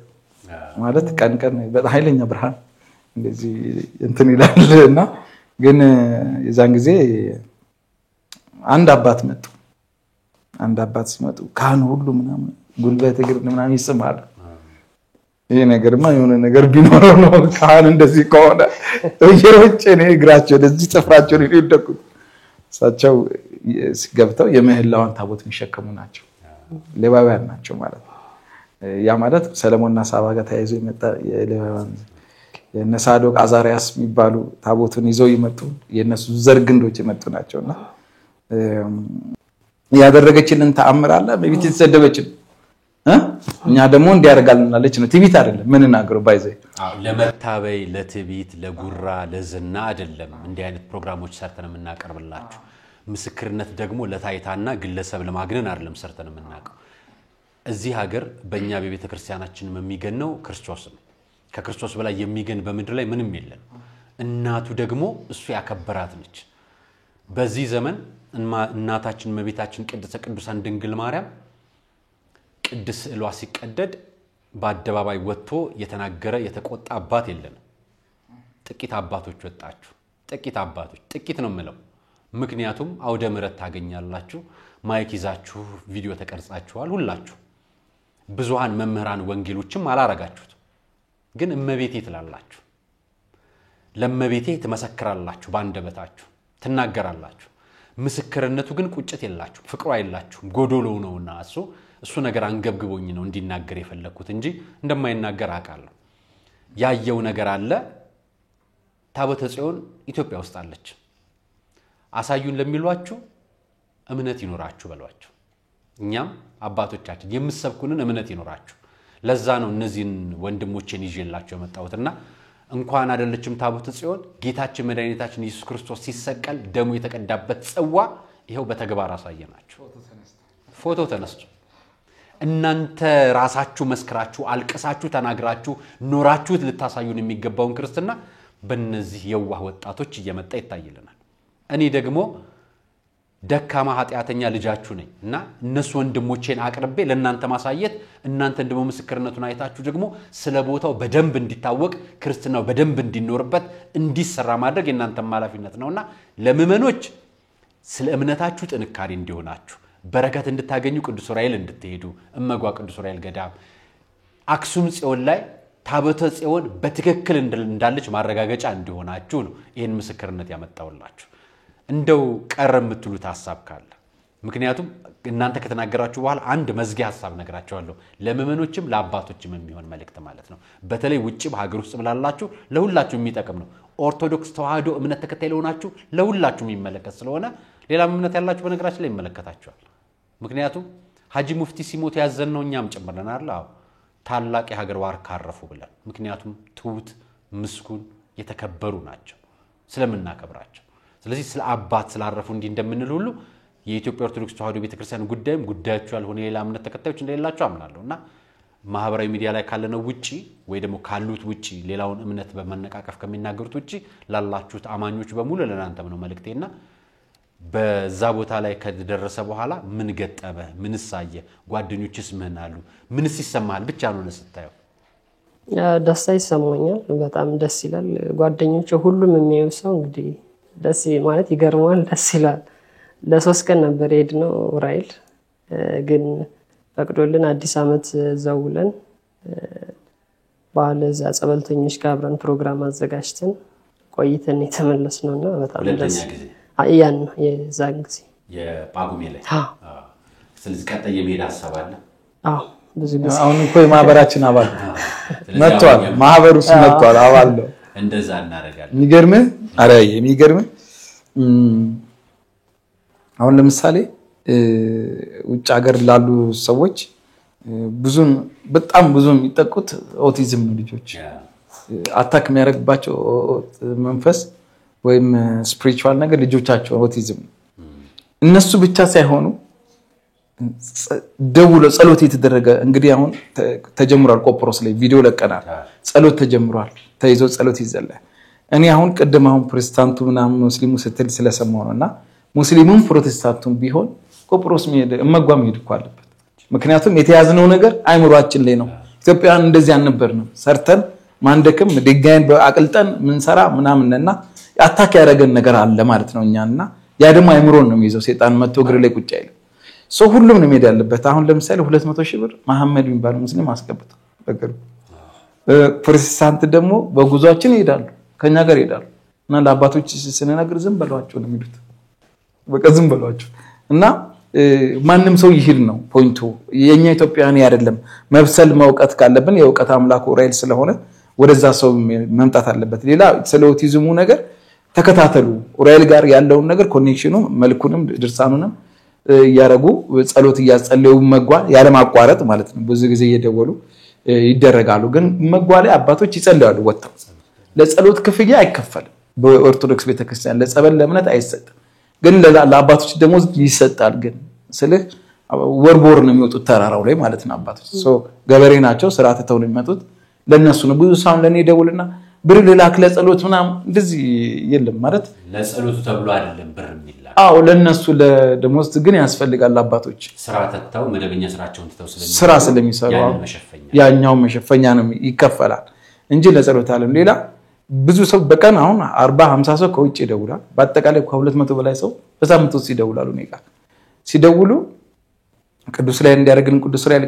ማለት ቀን በጣም ኃይለኛ ብርሃን እንደዚህ እንትን ይላልና ግን የዛን ጊዜ አንድ አባት ሲመጡ ካህኑ ሁሉ ምናምን ጉልበት እግር ምናምን ይስማል ይሄ ነገርማ የሆነ ነገር ቢኖረው ነው ካህን እንደዚህ ከሆነ እየሮጬ ነው እግራቸው ለዚህ ጥፍራቸው ነው ይደቁት እሳቸው ሲገብተው የምህላውን ታቦት የሚሸከሙ ናቸው ሌዋውያን ናቸው ማለት ነው ያ ማለት ሰለሞንና ሳባ ጋር ተያይዞ የመጣ የሌዋውያን የነሳዶቅ አዛሪያስ የሚባሉ ታቦቱን ይዘው ይመጡ የነሱ ዘርግንዶች የመጡ ናቸውና ያደረገችልን ተአምር አለ በቤት የተሰደበችን እኛ ደግሞ እንዲያርጋልናለች ነው ትቢት አይደለም ምን እናገረው ባይዘይ ለመታበይ ለትቢት ለጉራ ለዝና አይደለም እንዲህ አይነት ፕሮግራሞች ሰርተን የምናቀርብላችሁ ምስክርነት ደግሞ ለታይታና ግለሰብ ለማግነን አይደለም ሰርተን የምናቀርበው እዚህ ሀገር በእኛ በቤተ ክርስቲያናችን የሚገነው ክርስቶስ ነው ከክርስቶስ በላይ የሚገን በመድር ላይ ምንም የለም እናቱ ደግሞ እሱ ያከበራት ነች በዚህ ዘመን እናታችን መቤታችን ቅድስተ ቅዱሳን ድንግል ማርያም ቅድስ ዕሏ ሲቀደድ በአደባባይ ወጥቶ የተናገረ የተቆጣ አባት የለም ጥቂት አባቶች ወጣችሁ ጥቂት ነው የምለው ምክንያቱም አውደ ምሕረት ታገኛላችሁ ማይክ ይዛችሁ ቪዲዮ ተቀርጻችኋል ሁላችሁ ብዙሃን መምህራን ወንጌሎችም አላረጋችሁት ግን እመቤቴ ትላላችሁ ለእመቤቴ ትመሰክራላችሁ ባንደበታችሁ ትናገራላችሁ ምስክርነቱ ግን ቁጭት የላችሁ ፍቅሩ አይላችሁ ጎዶሎ ነውና እሱ ነገር አንገብግቦኝ ነው እንዲናገር የፈለኩት እንጂ እንደማይናገር አቃለሁ ያየው ነገር አለ ታቦተ ጽዮን ኢትዮጵያ ውስጥ አለች አሳዩን ለሚሏችሁ እምነት ይኖራችሁ በሏችሁ እኛም አባቶቻችን የምሰብኩንን እምነት ይኖራችሁ ለዛ ነው እነዚህን ወንድሞቼን ይዤላችሁ የመጣሁትና እንኳን አይደለችም ታቦተ ጽዮን ጌታችን መድኃኒታችን ኢየሱስ ክርስቶስ ሲሰቀል ደሙ የተቀዳበት ጽዋ ይሄው በተግባር አሳየናችሁ ፎቶ ተነስቶ እናንተ ራሳችሁ መስክራችሁ አልቀሳችሁ ተናግራችሁ ኖራችሁት ልታሳዩን የሚገባውን ክርስትና በእነዚህ የዋህ ወጣቶች እየመጣ ይታይልናል እኔ ደግሞ ደካማ ኃጢያተኛ ልጃችሁ ነኝ እና እነሱ ወንድሞቼን አቅርቤ ለእናንተ ማሳየት እናንተ ደግሞ ምስክርነቱን አይታችሁ ደግሞ ስለ ቦታው በደንብ እንዲታወቅ ክርስትናው በደንብ እንዲኖርበት እንዲሰራ ማድረግ የእናንተ ማላፊነት ነውና ለምእመኖች ስለ እምነታችሁ ጥንካሬ እንዲሆናችሁ በረከት እንድታገኙ ቅዱስ ዑራኤል እንድትሄዱ እመጓ ቅዱስ ዑራኤል ገዳም አክሱም ጽዮን ላይ ታቦተ ጽዮን በትክክል እንዳለች ማረጋገጫ እንዲሆናችሁ ነው ይሄን ምስክርነት ያመጣውላችሁ እንደው ቀረም የምትሉት ሐሳብ ካለ ምክንያቱም እናንተ ከተናገራችሁ በኋላ አንድ መዝጊያ ሐሳብ ነግራችኋለሁ ለምእመኖችም ለአባቶችም የሚሆን መልእክት ማለት ነው በተለይ ውጪ በሀገር ውስጥ ብላላችሁ ለሁላችሁ የሚጠቅም ነው ኦርቶዶክስ ተዋህዶ እምነት ተከታይ ለሆናችሁ ለሁላችሁ የሚመለከት ስለሆነ ሌላ እምነት ያላችሁ በነገራችን ላይ ይመለከታችኋል ምክንያቱም ሐጂ ሙፍቲ ሲሞት ያዘነው እኛም ጨምረናል አይደል ታላቅ የሀገር ዋርካ አረፉ ብለን ምክንያቱም ትውት ምስኩን የተከበሩ ናቸው ስለምናከብራቸው ስለዚህ ስለ አባት ስላረፉ እንዲ እንደምንል ሁሉ የኢትዮጵያ ኦርቶዶክስ ተዋህዶ ቤተክርስቲያን ጉዳይም ጉዳያቸው ያልሆነ ሌላ እምነት ተከታዮች እንደሌላቸው አምናለሁና ማህበራዊ ሚዲያ ላይ ካለነው ውጪ ወይ ደግሞ ካሉት ውጪ ሌላውን እምነት በመነቃቀፍ ከሚናገሩት ውጪ ላላችሁት አማኞች በሙሉ ለናንተም ነው መልእክቴና በዛ ቦታ ላይ ከደረሰ በኋላ ምን ገጠመ ምን ሳየ ጓደኞችስ ምን አሉ ምንስ ይሰማል ብቻ ነው ለስታዩ ደስታ ይሰማኛል በጣም ደስ ይላል ጓደኞቼ ሁሉም የሚያዩ ሰው እንግዲህ ደስ ማለት ይገርማል ደስ ይላል ለሶስት ቀን ነበር ሄድነው ዑራኤል ግን ፈቅዶልን አዲስ አመት ዘውለን ባለዛ ጸበልተኞች ጋር አብረን ፕሮግራም አዘጋጅተን ቆይተን የተመለስነውና በጣም ደስ አያን የዛን ጊዜ የጳጉሜ ላይ ስለዚህ ቀጣይ የመሄድ ሐሳብ አለ ብዙ ጊዜ አሁን እኮ የማህበራችን አባል መጥቷል ማህበሩ መጥቷል አባል ነው እንደዛ እናረጋለን የሚገርም አሁን ለምሳሌ ውጭ ሀገር ላሉ ሰዎች በጣም ብዙ የሚጠቁት ኦቲዝም ነው ልጆች አታክ የሚያደርግባቸው መንፈስ ወይም ስፒሪቹዋል ነገር ልጆቻቸው ኦቲዝም እነሱ ብቻ ሳይሆኑ ደውሎ ጸሎት የተደረገ እንግዲህ አሁን ተጀምሯል ቆጵሮስ ላይ ቪዲዮ ለቀናል ጸሎት ተጀምሯል ተይዞ ጸሎት ይዘላል እኔ አሁን ቀደም አሁን ፕሮቴስታንቱ ምናምን ሙስሊሙ ስትል ስለሰማው ነውና ሙስሊሙም ፕሮቴስታንቱም ቢሆን ቆጵሮስ እመጓም ይድኳል ምክንያቱም የተያዝነው ነገር አይምሮአችን ላይ ነው ኢትዮጵያን እንደዚህ አንነበርንም ሰርተን ማንደክም ድጋይን በአቅልጠን ምንሰራ ምናምንና አታክ ያደረገን ነገር አለ ማለት ነው እኛና ያ ደግሞ አይምሮን ነው የሚይዘው ሰይጣን መጥቶ እግር ላይ ቁጭ አይልም ሁሉም ነው የሚሄድ ያለበት አሁን ለምሳሌ 200,000 ብር መሐመድ የሚባል ሙስሊም አስቀብጣ በቅርቡ ፕሮቴስታንት ደግሞ በጉዟችን ይሄዳሉ ከኛ ጋር ይሄዳሉ እና ለአባቶች ስንነግር ዝም በሏቸው ነው የሚሉት በቃ ዝም በሏቸው እና ማንንም ሰው ይሄድ ነው ፖይንቱ የኛ ኢትዮጵያውያን አይደለም መብሰል ማውቀት ካለብን የእውቀት አምላክ ኡራኤል ስለሆነ ወደዛ ሰው መምጣት አለበት ሌላ ስለ ኦቲዝሙ ነገር ተከታተሉ ኡራኤል ጋር ያለውን ነገር ኮኔክሽኑ መልኩንም ድርሳኑንም ያረጉ ጸሎት ያጸለዩ መጓ ያለ ማቋረጥ ማለት ነው ብዙ ጊዜ እየደወሉ ይደረጋሉ ግን መጓ ላይ አባቶች ይጸልያሉ ወጣው ለጸሎት ክፍያ አይከፈልም በኦርቶዶክስ ቤተክርስቲያን ለጸበል ለእምነት አይሰጥም ግን ለአባቶች ደግሞ ይሰጣል ግን ስለህ ወርቦር ነው የሚወጡት ተራራው ላይ ማለት ነው አባቶች ገበሬ ናቸው ስራ ተተው ነው የሚመጡት ለነሱ ነው ብዙ ሰው ለኔ ደውልና ብር ለላክ ለጸሎት ምናም እንደዚህ የለም ማለት ለጸሎቱ ተብሎ አይደለም ብር የሚላክ አዎ ለነሱ ለደሞዝ ግን ያስፈልጋል አባቶች ስራ ተተው መደበኛ ስራቸውን ተተው ስራ ስለሚሰሩ ያኛው መሸፈኛ ነው ይከፈላል እንጂ ለጸሎት አለም ሌላ ብዙ ሰው በቀን አሁን 40 50 ሰው ከውጭ ይደውላል በአጠቃላይ ከ200 በላይ ሰው በሳምንት ውስጥ ይደውላሉ ነው ይቃ ሲደውሉ ቅዱስ ራኤል እንዲያደርግን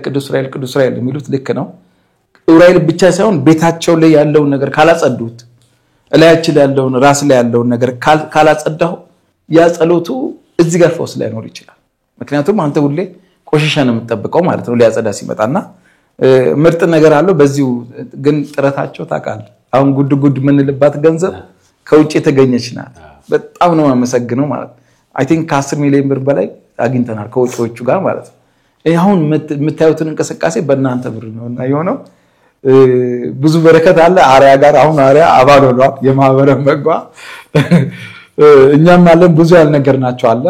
ቅዱስ ራኤል የሚሉት ልክ ነው ኡራኤል ብቻ ሳይሆን ቤታቸው ላይ ያለው ነገር ካላጸዱት እላያችን ላይ ያለው ራስ ላይ ያለው ነገር ካላጸዳው ያ ጸሎቱ እዚህ ጋር ፈውስ ላይ ኖር ይችላል ምክንያቱም አንተ ሁሌ ቆሽሻ ነው የምትጠብቀው ማለት ነው ሊያጸዳ ሲመጣና ምርጥ ነገር አለው በዚሁ ግን ጥረታቸው ታቃል አሁን ጉድ ምንልባት ገንዘብ ከውጭ የተገኘች ናት በጣም ነው ማመሰግነው ማለት አይ ቲንክ ከ10 ሚሊዮን ብር በላይ አግኝተናል ከውጭዎቹ ጋር ማለት ነው አሁን የምታዩትን እንቅስቃሴ በእናንተ ብር ነውና የሆነው ብዙ በረከት አለ አሪያ ጋር አሁን አሪያ አባሎሏ የማህበረ መጓ እኛም አለን ብዙ ያልነገርናቸው አለ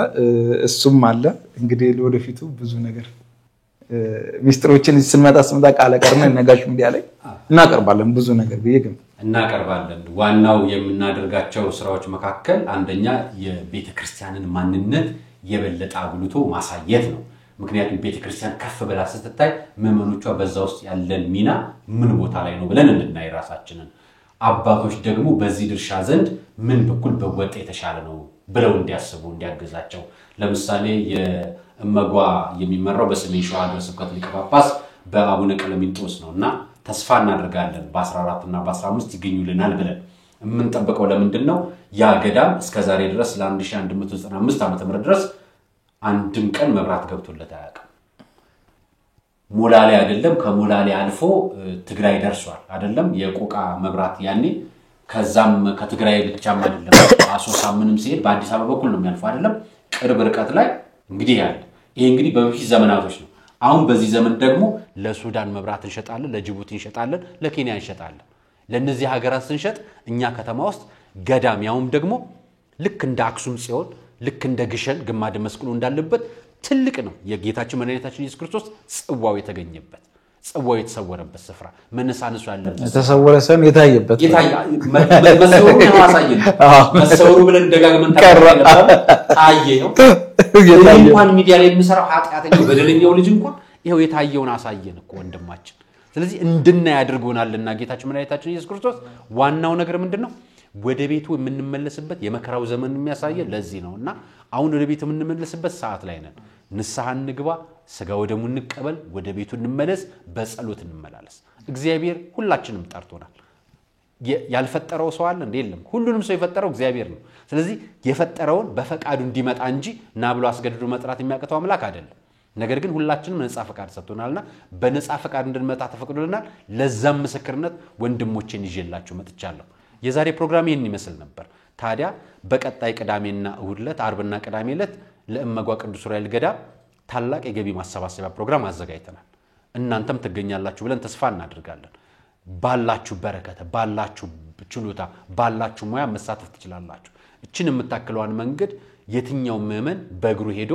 እሱም አለ እንግዲህ ለወደፊቱ ብዙ ነገር ሚስጥሮችን ስንመጣ ቃለ ቀርነ ነጋሽ ሚዲያ ላይ እናቀርባለን ብዙ ነገር በየግም እናቀርባለን ዋናው የምናደርጋቸው ስራዎች መካከል አንደኛ የቤተክርስቲያንን ማንነት የበለጠ አጉልቶ ማሳየት ነው ምክንያቱም ቤተክርስቲያን ከፍ ብላ ስትታይ መመኖቿ በዛ ውስጥ ያለን ሚና ምን ቦታ ላይ ነው ብለን እንድናይ ራሳችንን አባቶች ደግሞ በዚህ ድርሻ ዘንድ ምን በኩል በወጣ የተሻለ ነው ብለው እንዲያስቡ እንዲያገዛቸው ለምሳሌ የእመጓ የሚመራው በሰሜን ሸዋ ሀገረ ስብከት ሊቀ ጳጳስ በአቡነ ቀለሚንጦስ ነውና ተስፋ እናደርጋለን በ14 እና በ15 ይገኙልናል ብለን የምንጠብቀው ለምንድነው ያ ገዳም እስከ ዛሬ ድረስ ለ1195 ዓመተ ምህረት ድረስ አንድም ቀን መብራት ገብቶለት አያውቅም ሞላሌ አይደለም ከሞላሌ አልፎ ትግራይ ደርሷል አይደለም የቆቃ መብራት ያኔ ከዛም ከትግራይ ብቻም አይደለም አሶሳ ምንም ሲሄድ በአዲስ አበባ በኩል ነው የሚያልፈው አይደለም ቅርብ ርቀት ላይ እንግዲህ ያለ ይሄ እንግዲህ በፊት ዘመናቶች ነው አሁን በዚህ ዘመን ደግሞ ለሱዳን መብራት እንሸጣለን ለጅቡቲ እንሸጣለን ለኬንያ እንሸጣለን ለነዚህ ሀገራት ስንሸጥ እኛ ከተማ ውስጥ ገዳም ያውም ደግሞ ልክ እንደ አክሱም ጽዮን ልክ እንደ ግሸን ግማደ መስቀሉ እንዳለበት ትልቅ ነው የጌታችን መድኃኒታችን ኢየሱስ ክርስቶስ ጽዋው የተገኘበት ጽዋው የተሰወረበት ስፍራ መነሳነሱ ያለበት ተሰወረ ሰን የታየበት መሰወሩ ያሳየን መሰወሩ ብለን ደጋግመን ታየው እንኳን ሚዲያ ላይ የምሰራው ኃጢአተኛው በደለኛው ልጅ እንኳን ይሄው የታየውን አሳየን እኮ ወንድማችን ስለዚህ እንድና ያድርጎናልና ጌታችን መድኃኒታችን ኢየሱስ ክርስቶስ ዋናው ነገር ምንድነው ወደ ቤቱ የምንመለስበት የመከራው ዘመን የሚያሳየን ለዚህ ነውና አሁን ወደ ቤቱ የምንመለስበት ሰዓት ላይ ነን ንስሐ እንግባ ስጋ ወደሙ እንቀበል ወደ ቤቱ እንመለስ በጸሎት እንመላለስ እግዚአብሔር ሁላችንም ጠርቶናል ያልፈጠረው ሰው አለ እንዴ የለም ሁሉንም ሰው የፈጠረው እግዚአብሔር ነው ስለዚህ የፈጠረውን በፈቃዱ እንዲመጣ እንጂ ና ብሎ አስገድዶ መጥራት የሚያቀተው አምላክ አይደለም ነገር ግን ሁላችንም ነፃ ፈቃድ ሰጥቶናልና በነፃ ፈቃድ እንድንመጣ ተፈቅዶልናል ለዛም ምስክርነት ወንድሞቼን ይዤላችሁ መጥቻለሁ የዛሬ ፕሮግራም ይሄን ይመስል ነበር ታዲያ በቀጣይ ቅዳሜና እሁድ ዕለት አርብና ቅዳሜ ዕለት ለእመጓ ቅዱስ ኡራኤል ገዳም ታላቅ የገቢ ማሰባሰቢያ ፕሮግራም አዘጋጅተናል እናንተም ትገኛላችሁ ብለን ተስፋ እናደርጋለን ባላችሁ በረከተ ባላችሁ ችሎታ ባላችሁ ሙያ መሳተፍ ትችላላችሁ እቺን የምታክለዋን መንገድ የትኛው ምእመን በእግሩ ሄዶ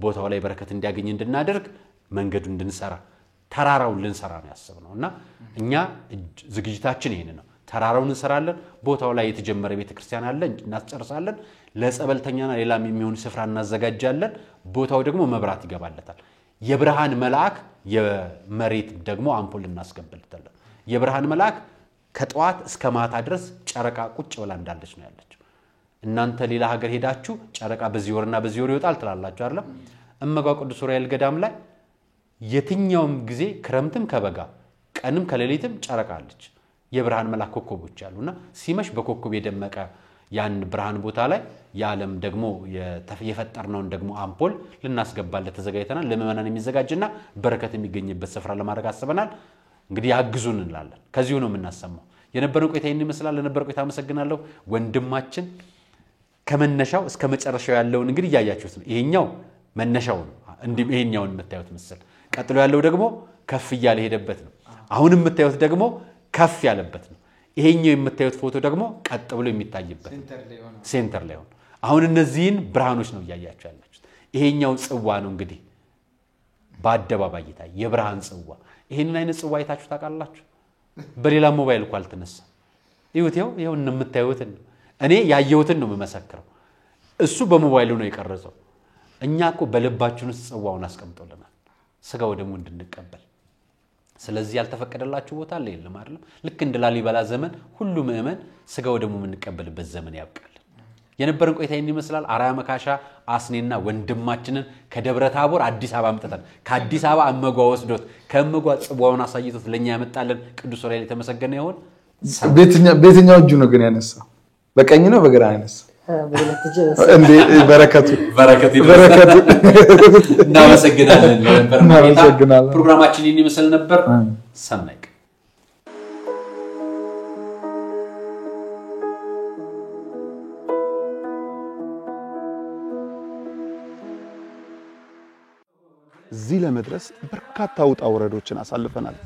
ቦታው ላይ በረከት እንዲያገኝ እንድናደርግ መንገዱ እንድንሰራ ተራራውን ልንሰራ ነው ያሰብነውና እኛ ዝግጅታችን ይሄን ነው ተራራውን እንሰራለን ቦታው ላይ የተጀመረ ቤተክርስቲያን አለ እናስጨርሳለን ለጸበልተኛና ሌላም የሚሆን ስፍራ እናዘጋጃለን ቦታው ደግሞ መብራት ይገባለታል የብርሃን መልአክ የመሬት ደግሞ አምፖል እናስቀበልታለን የብርሃን መልአክ ከጧት እስከ ማታ ድረስ ጨረቃ ቁጭ ብላ እንዳለች ነው ያለችው እናንተ ሌላ ሀገር ሄዳችሁ ጨረቃ በዚህ ወርና በዚህ ወር ይወጣል ትላላችሁ አይደል እመጓ ቅዱስ ኡራኤል ገዳም ላይ የትኛውም ጊዜ ክረምትም ከበጋ ቀንም ከሌሊትም ጨረቃ አለች የብርሃን መልአክ ኮከቦች አሉና ሲመሽ በኮከብ የደመቀ ያን ብርሃን ቦታ ላይ ያለም ደግሞ የፈጠርነውን ደግሞ አምፖል ልናስገባለት ተዘጋጅተናል ለመመናን የሚዘጋጅና በረከት የሚገኝበት ስፍራ ለማድረግ አስበናል እንግዲህ ያግዙን እንላለን ከዚሁ ነው የምናሰማው የነበረው ቆይታ ይሄን ይመስላል ለነበረው ቆይታ አመሰግናለሁ ወንድማችን ከመነሻው እስከ መጨረሻው ያለውን እንግዲህ ያያችሁት ነው ይሄኛው መነሻው ነው እንዲም ይሄኛውን የምታዩት ምስል ቀጥሎ ያለው ደግሞ ከፍ ያለ ሄደበት ነው አሁን የምታዩት ደግሞ ከፍ ያለበት ነው ይሄኛው የምታዩት ፎቶ ደግሞ ቀጥ ብሎ የሚታይበት ሴንተር ላይ ሆነ አሁን እነዚህን ብርሃኖች ነው ያያያችሁ ያላችሁት ይሄኛው ጽዋ ነው እንግዲህ በአደባባይ ይታይ የብርሃን ጽዋ ይሄንን አይነት ጽዋ አይታችሁ ታውቃላችሁ በሌላ ሞባይል እንኳን አልተነሳ ይሁቴው ይሄው የምታዩት ነው እኔ ያየሁትን ነው መመሰክረው እሱ በሞባይሉ ነው የቀረጸው እኛኮ በልባችን ውስጥ ጽዋውን አስቀምጦልናል ስጋው ደግሞ እንድንቀበል ስለዚህ ያልተፈቀደላችሁ ቦታ አለ የለም አይደለም ልክ እንደ ላሊበላ ዘመን ሁሉ ምእመን ስጋው ደግሞ የምንቀበልበት ዘመን ያብቃል የነበረን ቆይታ ይመስላል አራያ መካሻ አስኔና ወንድማችንን ከደብረ ታቦር አዲስ አበባ አምጥተን ከአዲስ አበባ አመጓ ወስዶት ከአመጓ ጽዋውን አሳይቶት ለኛ ያመጣልን ቅዱስ ዑራኤል የተመሰገነ ይሁን ቤተኛው እጁ ነው ግን ያነሳው በቀኝ ነው በግራ ያነሳው እንዴ በረከቱ እናመሰግናለን ለነበረን ቆይታ ፕሮግራማችን ይመስል ነበር ሰናይ እዚህ ለመድረስ በርካታ ውጣ ውረዶችን አሳልፈናል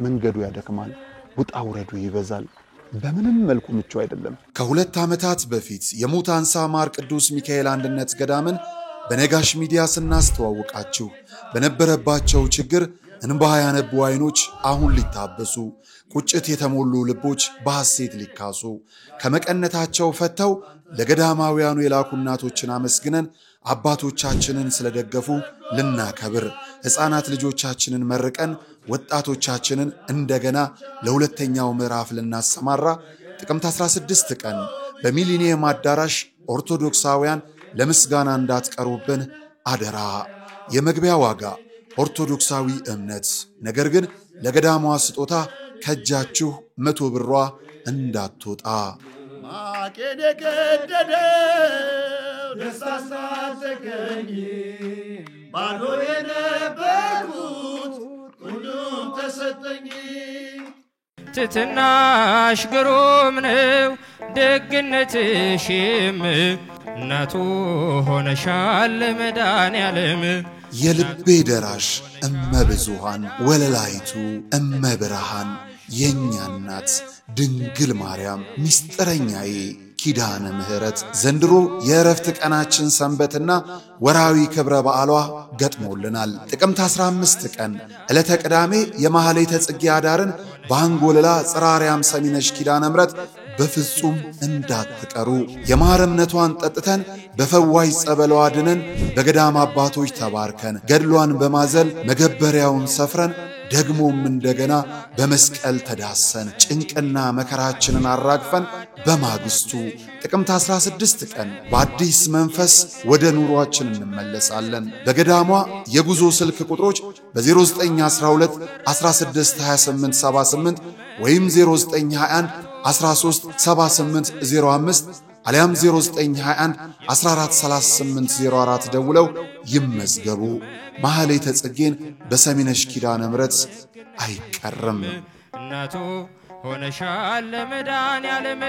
መንገዱ ያደክማል ውጣ ውረዱ ይበዛል በምንም መልኩ ምቹ አይደለም ከሁለት ዓመታት በፊት የሙታንሳ ማር ቅዱስ ሚካኤል አንድነት ገዳምን በነጋሽ ሚዲያ ስናስተዋውቃችሁ በነበረባቸው ችግር እንባ ያነቡ አይኖች አሁን ሊታበሱ ቁጭት የተሞሉ ልቦች በሐሴት ሊካሱ ከመቀነታቸው ፈተው ለገዳማውያኑ የላኩ እናቶችን አመስግነን አባቶቻችንን ስለደገፉ ልናከብር ሕፃናት ልጆቻችንን መርቀን ወጣቶቻችንን እንደገና ለሁለተኛው ምዕራፍ ልናሰማራ ጥቅምት 16 ቀን በሚሊኒየም አዳራሽ ኦርቶዶክሳውያን ለምስጋና እንዳትቀሩብን አደራ የመግቢያ ዋጋ ኦርቶዶክሳዊ እምነት ነገር ግን ለገዳሟ ስጦታ ከጃችሁ 100 ብሯ እንዳትወጣ ማቄን የቀደደው ደስታሳተገኝ ባዶ የነበርኩት ሁሉም ተሰጠኝ ትትናሽ ግሩም ነው ደግነትሽም እናቱ ሆነሻል መድኃኔዓለም የልቤ ደራሽ እመብዙሃን ወለላይቱ እመብርሃን የኛ እናት ድንግል ማርያም ሚስጥረኛዬ ኪዳነ ምህረት ዘንድሮ የዕረፍት ቀናችን ሰንበትና ወራዊ ክብረ በዓሏ ገጥሞልናል ጥቅምት 15 ቀን ዕለተ ቅዳሜ የማህሌተ ጽጌ አዳርን በአንጎለላ ጽራሪያም ሰሚነሽ ኪዳነ ምህረት በፍጹም እንዳትቀሩ የማር እምነቷን ጠጥተን በፈዋይ ጸበሏ ድነን በገዳም አባቶች ተባርከን ገድሏን በማዘል መገበሪያውን ሰፍረን ደግሞም እንደገና በመስቀል ተዳሰን ጭንቅና መከራችንን አራግፈን በማግስቱ ጥቅምት 16 ቀን በአዲስ መንፈስ ወደ ኑሯችን እንመለሳለን በገዳሟ የጉዞ ስልክ ቁጥሮች በ0912 162878 ወይም 0921 137805 አሊያም 0921 143804 ደውለው ይመዝገቡ ማህሌተ ጽጌን በሰሚነሽ ኪዳነ ምህረት አይቀርም እናቱ ሆነሻል መድኃኔዓለም